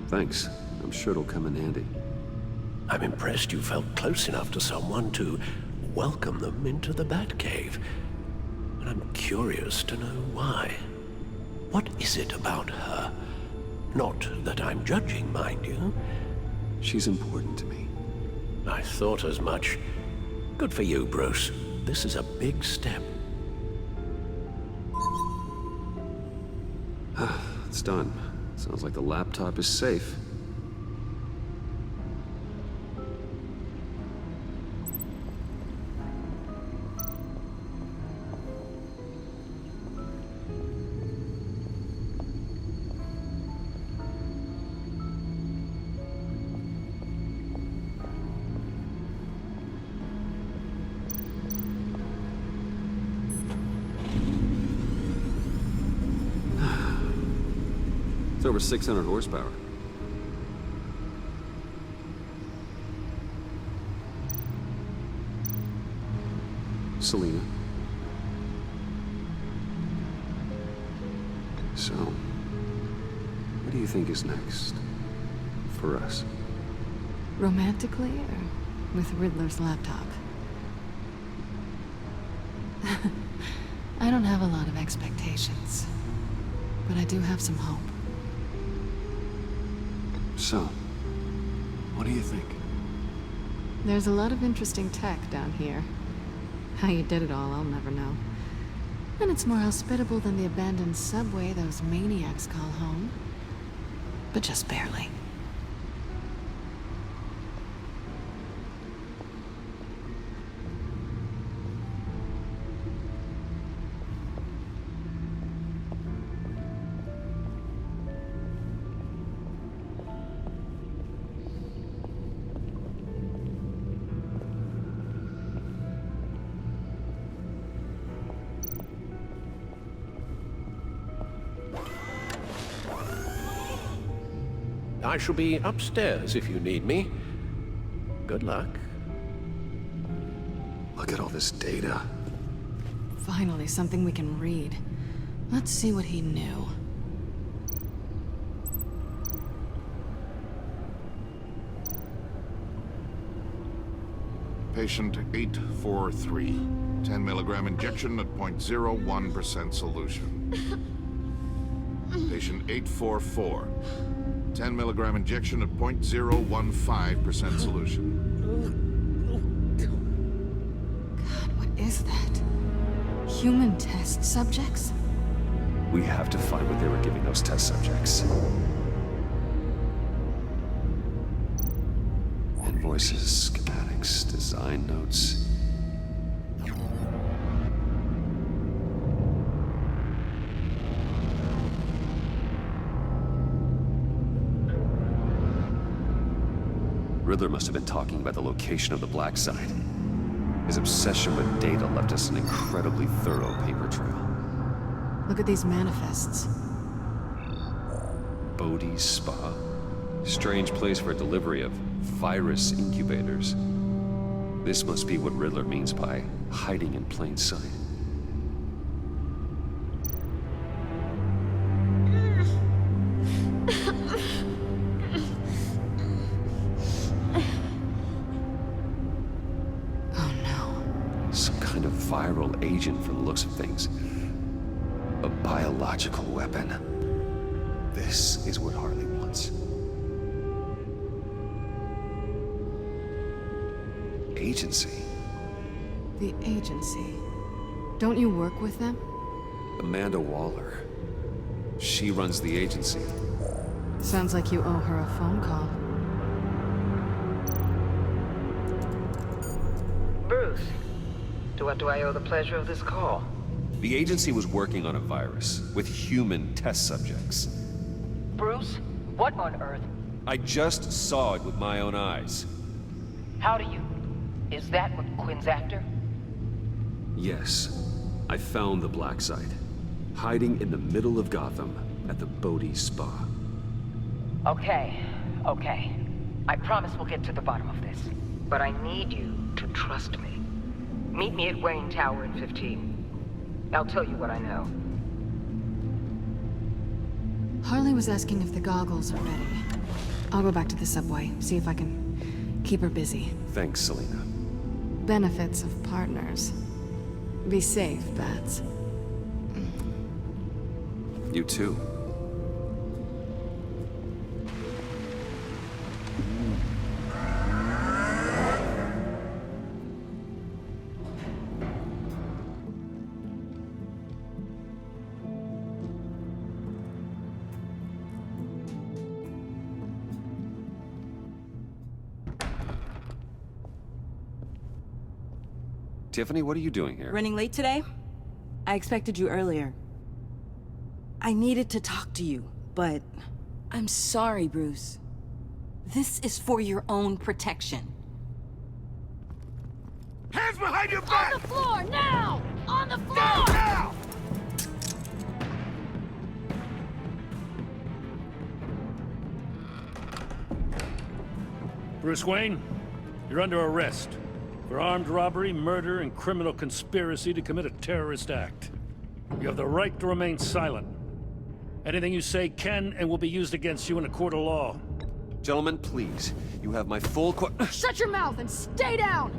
Thanks. I'm sure it'll come in handy. I'm impressed you felt close enough to someone to welcome them into the Batcave. And I'm curious to know why. What is it about her? Not that I'm judging, mind you. She's important to me. I thought as much. Good for you, Bruce. This is a big step. It's done. Sounds like the laptop is safe. It's over 600 horsepower. Selena. So, what do you think is next for us? Romantically, or with Riddler's laptop? I don't have a lot of expectations, but I do have some hope. So, what do you think? There's a lot of interesting tech down here. How you did it all, I'll never know. And it's more hospitable than the abandoned subway those maniacs call home. But just barely. I shall be upstairs if you need me. Good luck. Look at all this data. Finally, something we can read. Let's see what he knew. Patient 843. 10 milligram injection at 0.01% solution. Patient 844. 10 milligram injection at 0.015% solution. God, what is that? Human test subjects? We have to find what they were giving those test subjects. Invoices, schematics, design notes. Riddler must have been talking about the location of the black site. His obsession with data left us an incredibly thorough paper trail. Look at these manifests. Bodhi's Spa? Strange place for delivery of virus incubators. This must be what Riddler means by hiding in plain sight. Oh no. Some kind of viral agent from the looks of things. A biological weapon. This is what Harley wants. Agency. The agency. Don't you work with them? Amanda Waller. She runs the agency. Sounds like you owe her a phone call. Bruce, to what do I owe the pleasure of this call? The agency was working on a virus with human test subjects. Bruce, what on earth? I just saw it with my own eyes. How do you? Is that what Quinn's after? Yes. I found the black site. Hiding in the middle of Gotham at the Bodhi Spa. Okay. I promise we'll get to the bottom of this. But I need you to trust me. Meet me at Wayne Tower in 15. I'll tell you what I know. Harley was asking if the goggles are ready. I'll go back to the subway, see if I can keep her busy. Thanks, Selina. Benefits of partners. Be safe, Bats. You too. Tiffany, what are you doing here? Running late today? I expected you earlier. I needed to talk to you, but I'm sorry, Bruce. This is for your own protection. Hands behind your back! On the floor, now! On the floor! Now! Bruce Wayne, you're under arrest for armed robbery, murder, and criminal conspiracy to commit a terrorist act. You have the right to remain silent. Anything you say can and will be used against you in a court of law. Gentlemen, please. You have my full Shut your mouth and stay down!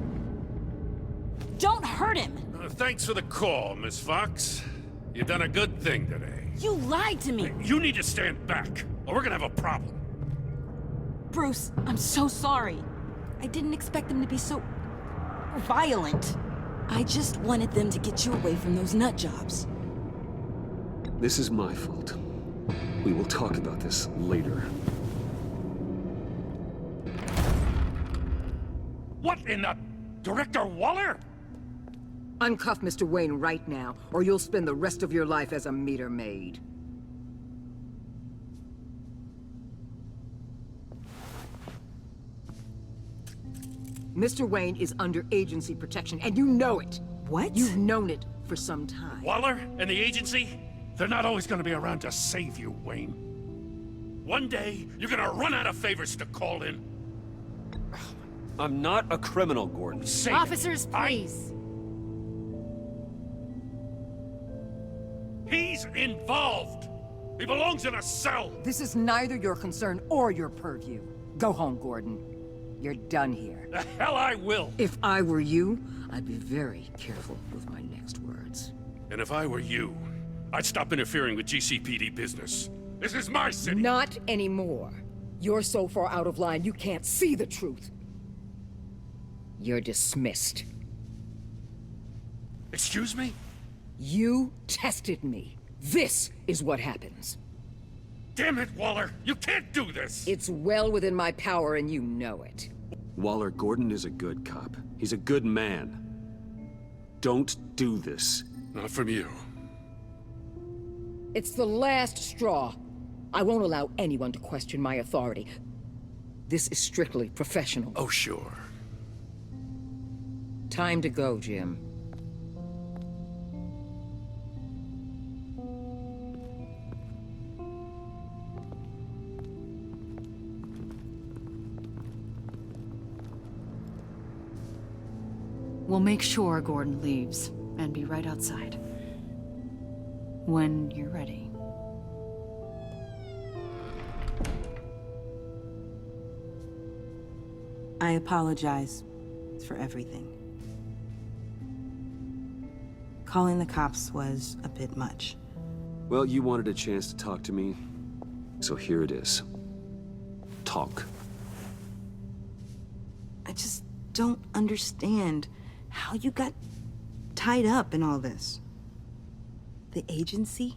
Don't hurt him! Thanks for the call, Miss Fox. You've done a good thing today. You lied to me! You need to stand back, or we're gonna have a problem. Bruce, I'm so sorry. I didn't expect them to be so violent. I just wanted them to get you away from those nut jobs. This is my fault. We will talk about this later. What in the... Director Waller? Uncuff Mr. Wayne right now, or you'll spend the rest of your life as a meter maid. Mr. Wayne is under agency protection, and you know it. What? You've known it for some time. Waller and the agency? They're not always gonna be around to save you, Wayne. One day, you're gonna run out of favors to call in. I'm not a criminal, Gordon. Officers, please. He's involved. He belongs in a cell. This is neither your concern or your purview. Go home, Gordon. You're done here. The hell I will. If I were you, I'd be very careful with my next words. And if I were you, I'd stop interfering with GCPD business. This is my city. Not anymore. You're so far out of line, you can't see the truth. You're dismissed. Excuse me? You tested me. This is what happens. Damn it, Waller! You can't do this! It's well within my power and you know it. Waller, Gordon is a good cop. He's a good man. Don't do this. Not from you. It's the last straw. I won't allow anyone to question my authority. This is strictly professional. Oh, sure. Time to go, Jim. We'll make sure Gordon leaves, and be right outside. When you're ready. I apologize for everything. Calling the cops was a bit much. Well, you wanted a chance to talk to me, so here it is. Talk. I just don't understand how you got tied up in all this. The agency?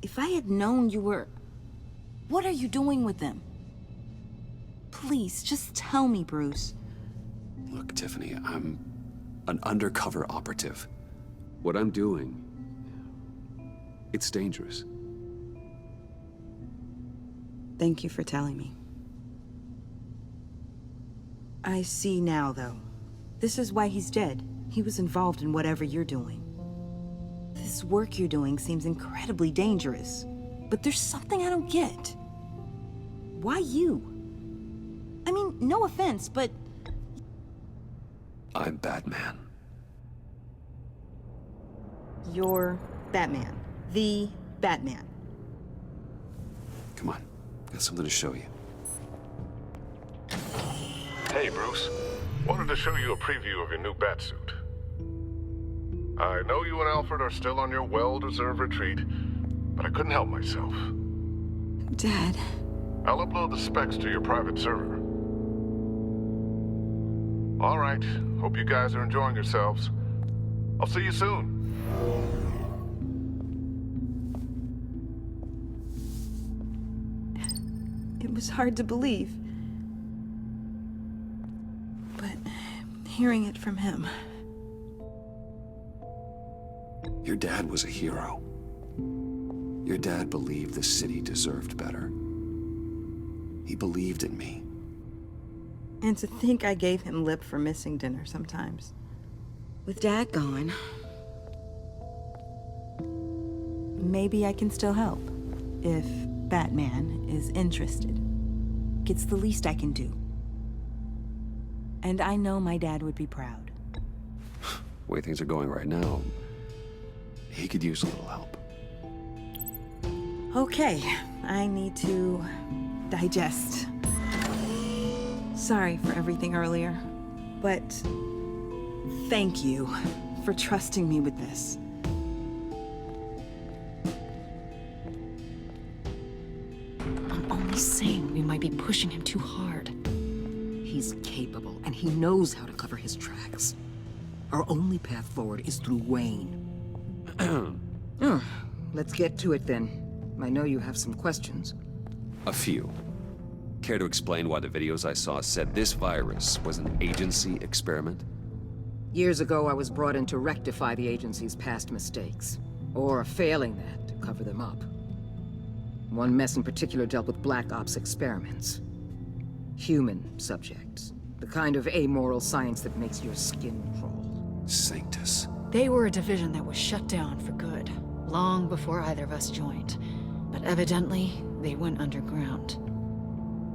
If I had known you were... What are you doing with them? Please, just tell me, Bruce. Look, Tiffany, I'm an undercover operative. What I'm doing, it's dangerous. Thank you for telling me. I see now, though. This is why he's dead. He was involved in whatever you're doing. This work you're doing seems incredibly dangerous. But there's something I don't get. Why you? I mean, no offense, but... I'm Batman. You're Batman. The Batman. Come on, got something to show you. Hey, Bruce. Wanted to show you a preview of your new Batsuit. I know you and Alfred are still on your well-deserved retreat, but I couldn't help myself. Dad. I'll upload the specs to your private server. All right. Hope you guys are enjoying yourselves. I'll see you soon. It was hard to believe. But hearing it from him... Your dad was a hero. Your dad believed the city deserved better. He believed in me. And to think I gave him lip for missing dinner sometimes. With Dad gone... Maybe I can still help. If Batman is interested. It's the least I can do. And I know my dad would be proud. The way things are going right now, he could use a little help. Okay, I need to digest. Sorry for everything earlier, but thank you for trusting me with this. I'm only saying we might be pushing him too hard. He's capable, and he knows how to cover his tracks. Our only path forward is through Wayne. Let's get to it then. I know you have some questions. A few. Care to explain why the videos I saw said this virus was an agency experiment? Years ago, I was brought in to rectify the agency's past mistakes. Or failing that, to cover them up. One mess in particular dealt with Black Ops experiments. Human subjects. The kind of amoral science that makes your skin crawl. Sanctus. They were a division that was shut down for good, long before either of us joined. But evidently, they went underground.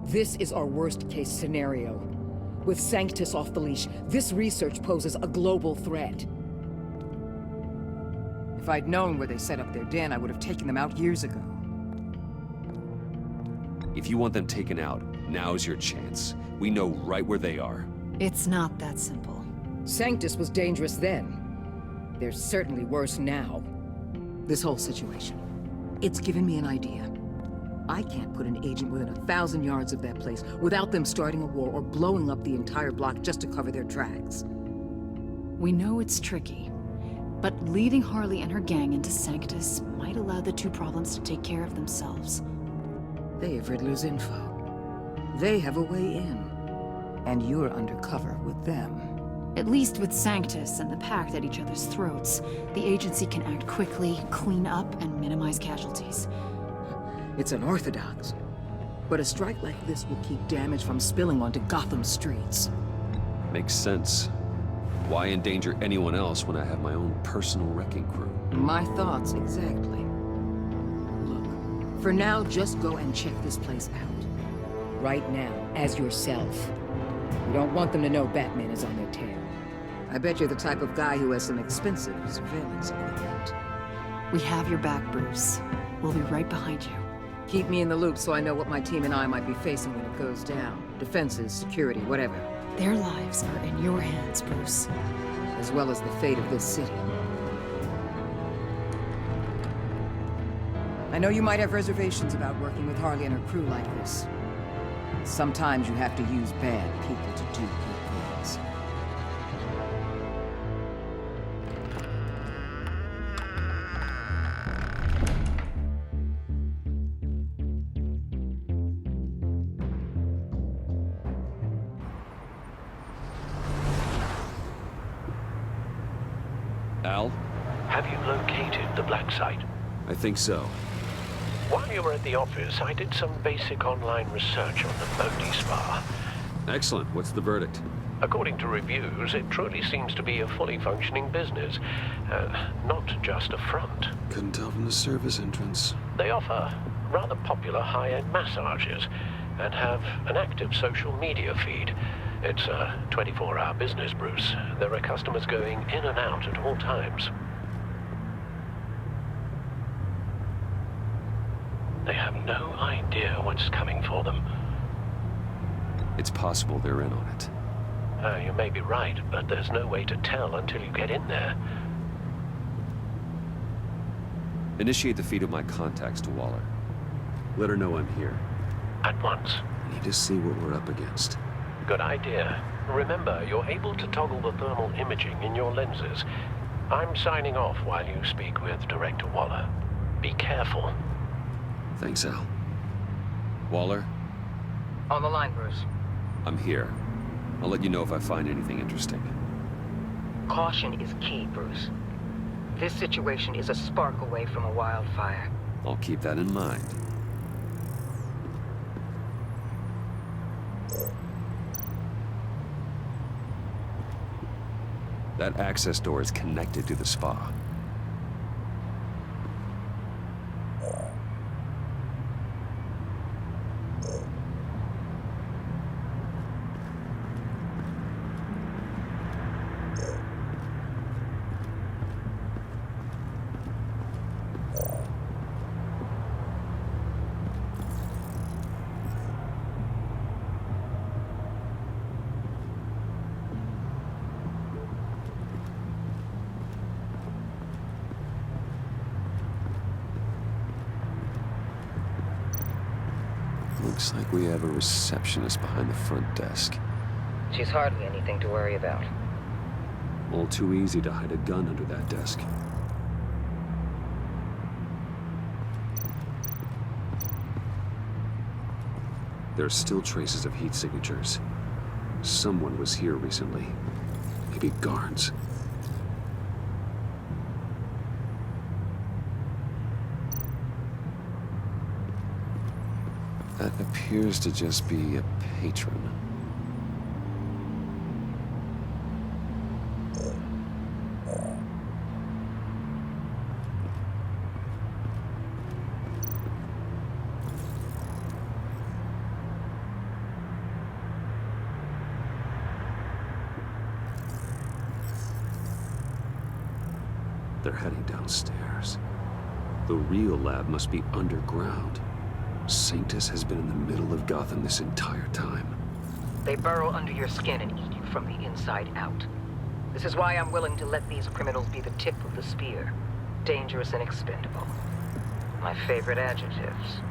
This is our worst-case scenario. With Sanctus off the leash, this research poses a global threat. If I'd known where they set up their den, I would have taken them out years ago. If you want them taken out, now's your chance. We know right where they are. It's not that simple. Sanctus was dangerous then. They're certainly worse now. This whole situation, it's given me an idea. I can't put an agent within 1,000 yards of that place without them starting a war or blowing up the entire block just to cover their tracks. We know it's tricky, but leading Harley and her gang into Sanctus might allow the two problems to take care of themselves. They have Riddler's info. They have a way in. And you're undercover with them. At least with Sanctus and the Pact at each other's throats, the agency can act quickly, clean up, and minimize casualties. It's unorthodox. But a strike like this will keep damage from spilling onto Gotham streets. Makes sense. Why endanger anyone else when I have my own personal wrecking crew? My thoughts, exactly. Look, for now, just go and check this place out. Right now, as yourself. We don't want them to know Batman is on their tail. I bet you're the type of guy who has some expensive surveillance equipment. We have your back, Bruce. We'll be right behind you. Keep me in the loop so I know what my team and I might be facing when it goes down. Defenses, security, whatever. Their lives are in your hands, Bruce. As well as the fate of this city. I know you might have reservations about working with Harley and her crew like this. Sometimes you have to use bad people to do good things. Al? Have you located the black site? I think so. While you were at the office, I did some basic online research on the Bodhi Spa. Excellent. What's the verdict? According to reviews, it truly seems to be a fully functioning business, not just a front. Couldn't tell from the service entrance. They offer rather popular high-end massages and have an active social media feed. It's a 24-hour business, Bruce. There are customers going in and out at all times. They have no idea what's coming for them. It's possible they're in on it. You may be right, but there's no way to tell until you get in there. Initiate the feed of my contacts to Waller. Let her know I'm here. At once. I need to see what we're up against. Good idea. Remember, you're able to toggle the thermal imaging in your lenses. I'm signing off while you speak with Director Waller. Be careful. Thanks, Al. Waller? On the line, Bruce. I'm here. I'll let you know if I find anything interesting. Caution is key, Bruce. This situation is a spark away from a wildfire. I'll keep that in mind. That access door is connected to the spa. Looks like we have a receptionist behind the front desk. She's hardly anything to worry about. All too easy to hide a gun under that desk. There are still traces of heat signatures. Someone was here recently. Maybe guards. That appears to just be a patron. They're heading downstairs. The real lab must be underground. Sanctus has been in the middle of Gotham this entire time. They burrow under your skin and eat you from the inside out. This is why I'm willing to let these criminals be the tip of the spear. Dangerous and expendable. My favorite adjectives.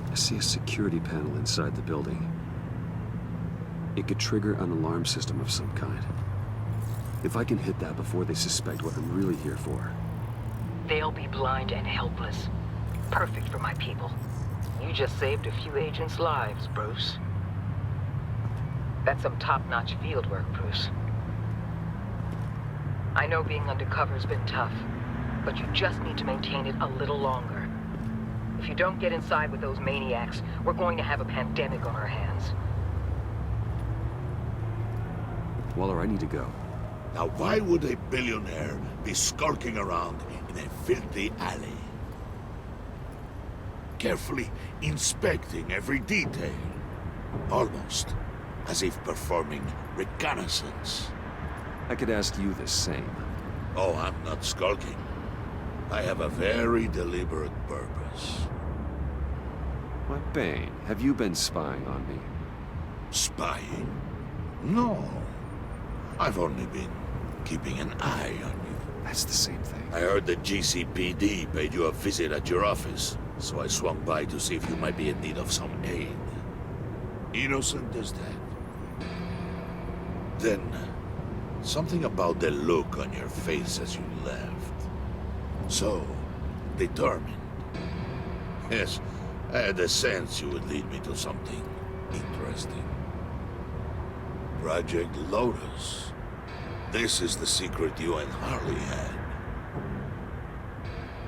I see a security panel inside the building. It could trigger an alarm system of some kind. If I can hit that before they suspect what I'm really here for. They'll be blind and helpless. Perfect for my people. You just saved a few agents' lives, Bruce. That's some top-notch field work, Bruce. I know being undercover's been tough, but you just need to maintain it a little longer. If you don't get inside with those maniacs, we're going to have a pandemic on our hands. Waller, I need to go. Now why would a billionaire be skulking around in a filthy alley? Carefully inspecting every detail. Almost as if performing reconnaissance. I could ask you the same. Oh, I'm not skulking. I have a very deliberate purpose. Why, Bane, have you been spying on me? Spying? No. I've only been keeping an eye on you. That's the same thing. I heard the GCPD paid you a visit at your office, so I swung by to see if you might be in need of some aid. Innocent as that. Then, something about the look on your face as you left. So, determined. Yes, I had a sense you would lead me to something interesting. Project Lotus. This is the secret you and Harley had.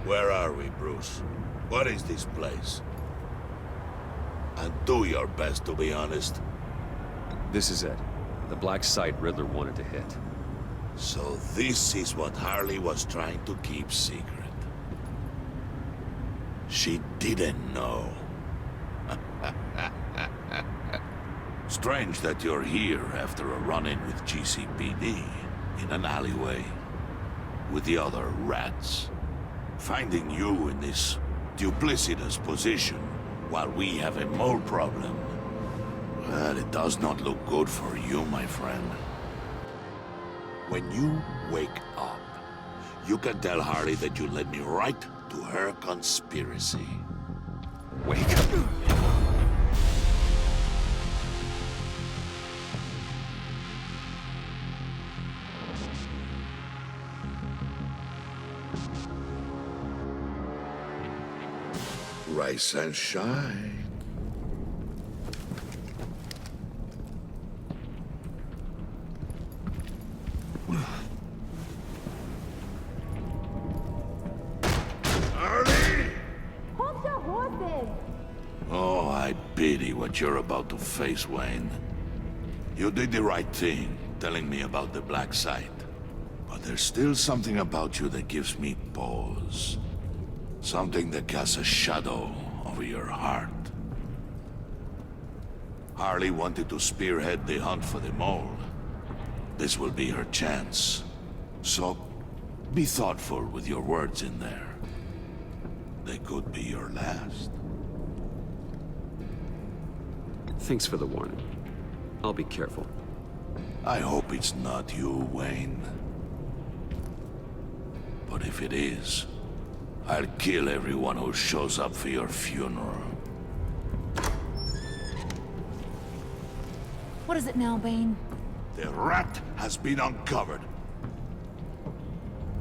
Where are we, Bruce? What is this place? And do your best to be honest. This is it. The black site Riddler wanted to hit. So this is what Harley was trying to keep secret. She didn't know. Strange that you're here after a run-in with GCPD in an alleyway with the other rats. Finding you in this duplicitous position while we have a mole problem. Well, it does not look good for you, my friend. When you wake up, you can tell Harley that you led me right to her conspiracy. Wake up. Rise and shine. Hold your horses! Oh, I pity what you're about to face, Wayne. You did the right thing, telling me about the black site. But there's still something about you that gives me pause. Something that casts a shadow over your heart. Harley wanted to spearhead the hunt for the mole. This will be her chance. So, be thoughtful with your words in there. They could be your last. Thanks for the warning. I'll be careful. I hope it's not you, Wayne. But if it is, I'll kill everyone who shows up for your funeral. What is it now, Bane? The rat has been uncovered.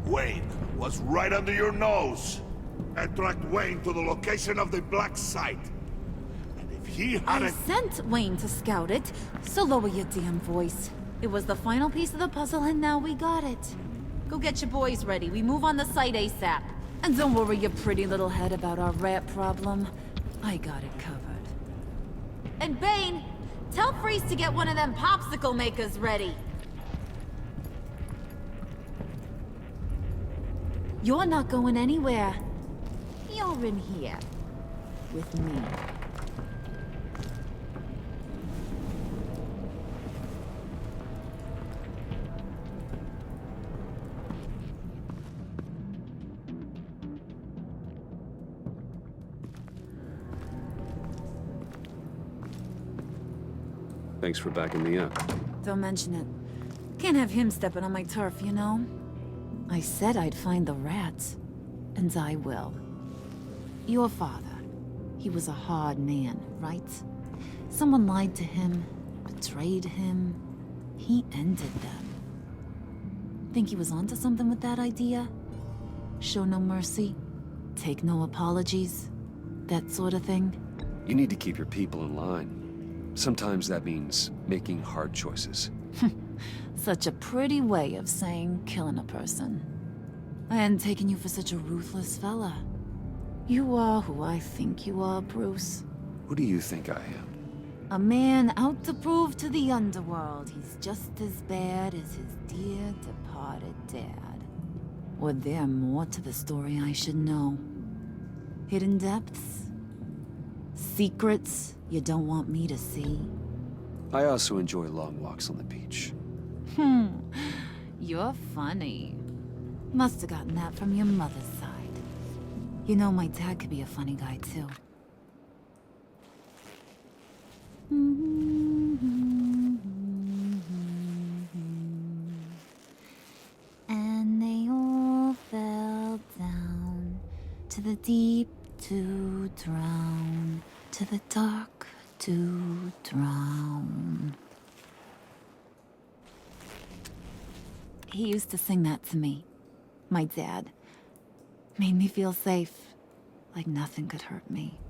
Wayne was right under your nose. And tracked Wayne to the location of the black site. And if he I hadn't... sent Wayne to scout it, so lower your damn voice. It was the final piece of the puzzle, and now we got it. Go get your boys ready. We move on the site ASAP. And don't worry your pretty little head about our rat problem. I got it covered. And Bane, tell Freeze to get one of them popsicle makers ready. You're not going anywhere. You're in here. With me. Thanks for backing me up. Don't mention it. Can't have him stepping on my turf, you know? I said I'd find the rats. And I will. Your father. He was a hard man, right? Someone lied to him, betrayed him. He ended them. Think he was onto something with that idea? Show no mercy, take no apologies, that sort of thing? You need to keep your people in line. Sometimes that means making hard choices. Such a pretty way of saying killing a person. I hadn't taken you for such a ruthless fella. You are who I think you are, Bruce. Who do you think I am? A man out to prove to the underworld he's just as bad as his dear departed dad. Or there more to the story I should know? Hidden depths? Secrets you don't want me to see? I also enjoy long walks on the beach. You're funny. Must have gotten that from your mother's side. You know, my dad could be a funny guy, too. And they all fell down to the deep to drown, to the dark to drown. He used to sing that to me. My dad. Made me feel safe, like nothing could hurt me.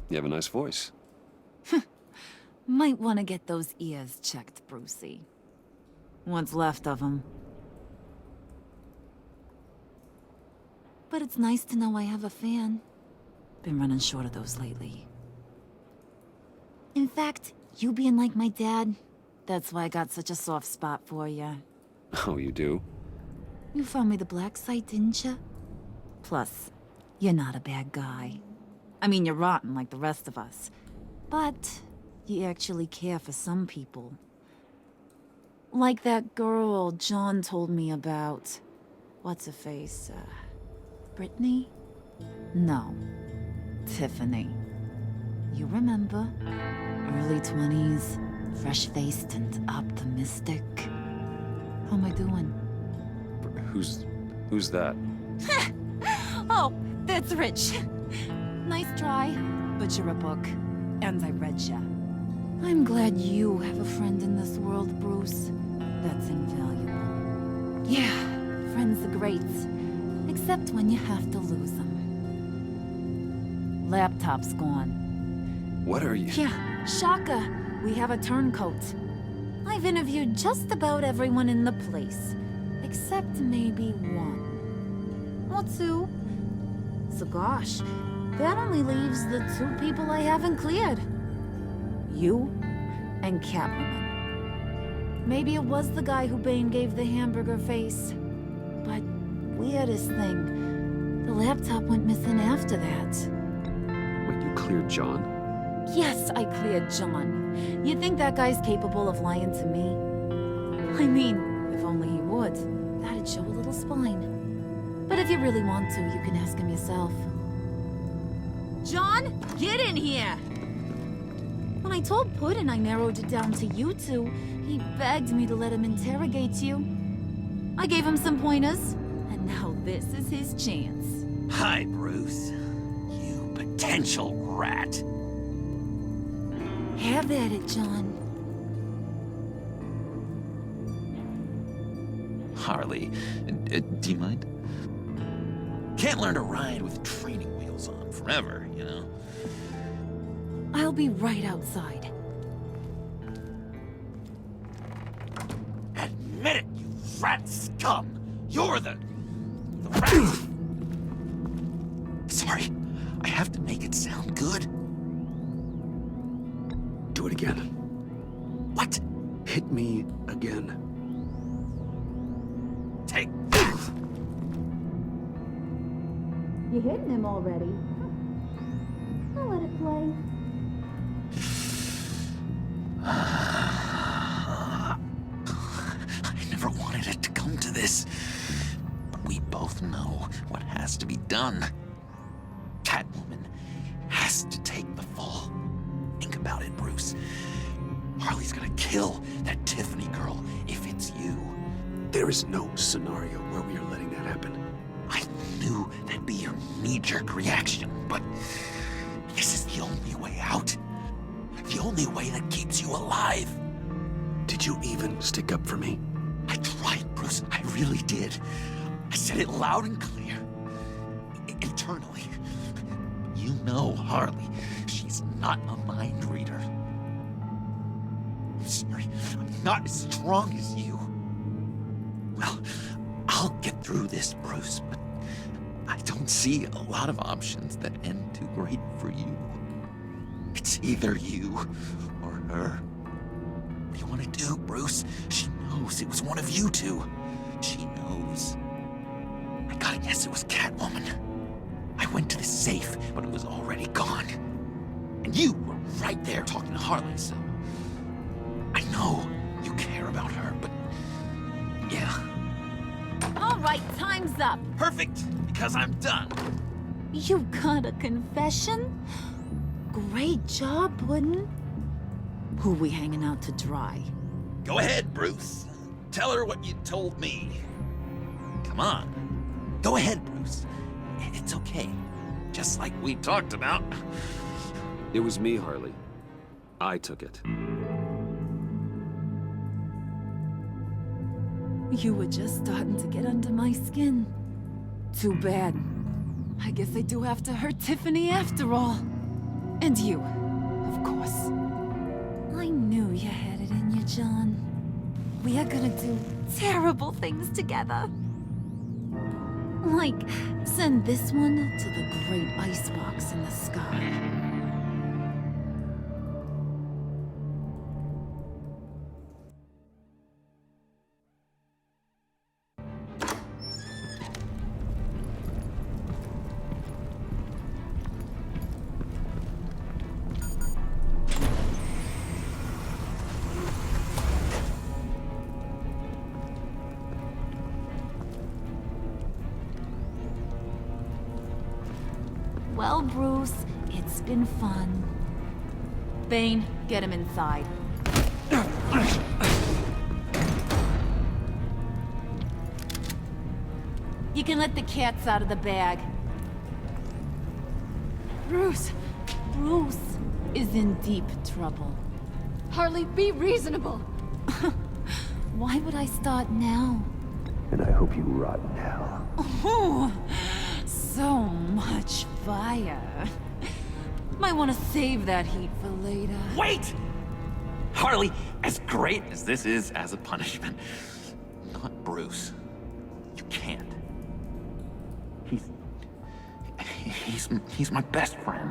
You have a nice voice. Might want to get those ears checked, Brucey. What's left of them. But it's nice to know I have a fan. Been running short of those lately. In fact, you being like my dad, that's why I got such a soft spot for you. Oh, you do? You found me the black site, didn't you? Plus, you're not a bad guy. I mean, you're rotten like the rest of us. But you actually care for some people. Like that girl John told me about. What's her face? Brittany? No. Tiffany. You remember? Early 20s, fresh-faced and optimistic. How am I doing? Who's that? Oh, that's Rich. Nice try, but you're a book, and I read ya. I'm glad you have a friend in this world, Bruce. That's invaluable. Yeah, friends are great, except when you have to lose them. Laptop's gone. What are you? Yeah, Shaka. We have a turncoat. I've interviewed just about everyone in the place, except maybe one. Or two. So gosh, that only leaves the two people I haven't cleared. You and Catwoman. Maybe it was the guy who Bane gave the hamburger face. But weirdest thing, the laptop went missing after that. Wait, you cleared John? Yes, I cleared John. You think that guy's capable of lying to me? I mean, if only he would. That'd show a little spine. But if you really want to, you can ask him yourself. John, get in here! When I told Puddin' I narrowed it down to you two, he begged me to let him interrogate you. I gave him some pointers, and now this is his chance. Hi, Bruce. You potential rat. Have at it, John. Harley, do you mind? Can't learn to ride with training wheels on forever, you know? I'll be right outside. Admit it, you rat scum! You're the rat! Sorry, I have to make it sound good. Do it again. What? Hit me again. Take that! You hitting him already? I'll let it play. I never wanted it to come to this. But we both know what has to be done. Catwoman has to take the fall. Think about it, Bruce. Harley's gonna kill that Tiffany girl if it's you. There is no scenario where we are letting that happen. I knew that'd be your knee-jerk reaction, but this is the only way out. The only way that keeps you alive. Do Did you even stick up for me? I tried, Bruce. I really did. I said it loud and clear. Internally. You know Harley. She's not a mind reader. I'm sorry. I'm not as strong as you. Well, I'll get through this, Bruce, but I don't see a lot of options that end too great for you. It's either you or her. What do you want to do, Bruce? She knows it was one of you two. She knows. I gotta guess it was Catwoman. I went to the safe, but it was already gone. And you were right there talking to Harley, so... I know you care about her, but... yeah. All right, time's up. Perfect, because I'm done. You got a confession? Great job, Puddin'. Who we hanging out to dry? Go ahead, Bruce. Tell her what you told me. Come on. Go ahead, Bruce. It's okay. Just like we talked about. It was me, Harley. I took it. You were just starting to get under my skin. Too bad. I guess I do have to hurt Tiffany after all. And you, of course. I knew you had it in you, John. We are gonna do terrible things together. Like, send this one to the great icebox in the sky. Well, Bruce, it's been fun. Bane, get him inside. You can let the cats out of the bag. Bruce! Bruce is in deep trouble. Harley, be reasonable! Why would I start now? And I hope you rot in hell. Oh, so much fire. Might want to save that heat for later. Wait! Harley, as great as this is as a punishment, not Bruce. You can't. He's my best friend.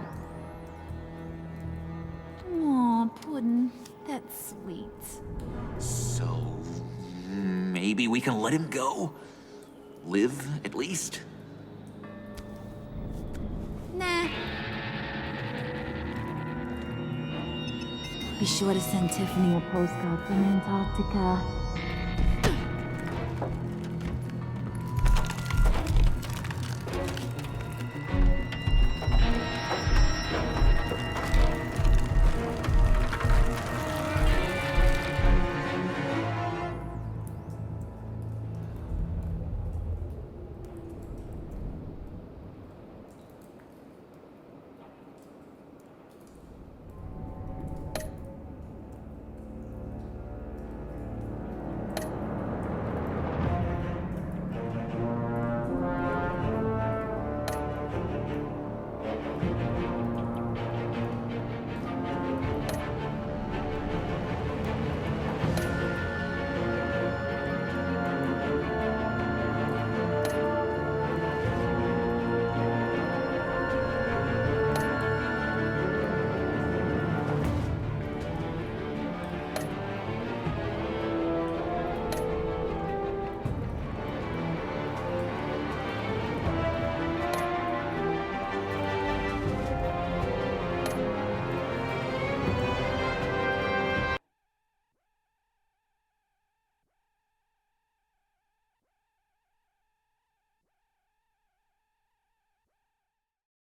Aw, Puddin', that's sweet. So, maybe we can let him go? Live, at least? Nah. Be sure to send Tiffany a postcard from Antarctica.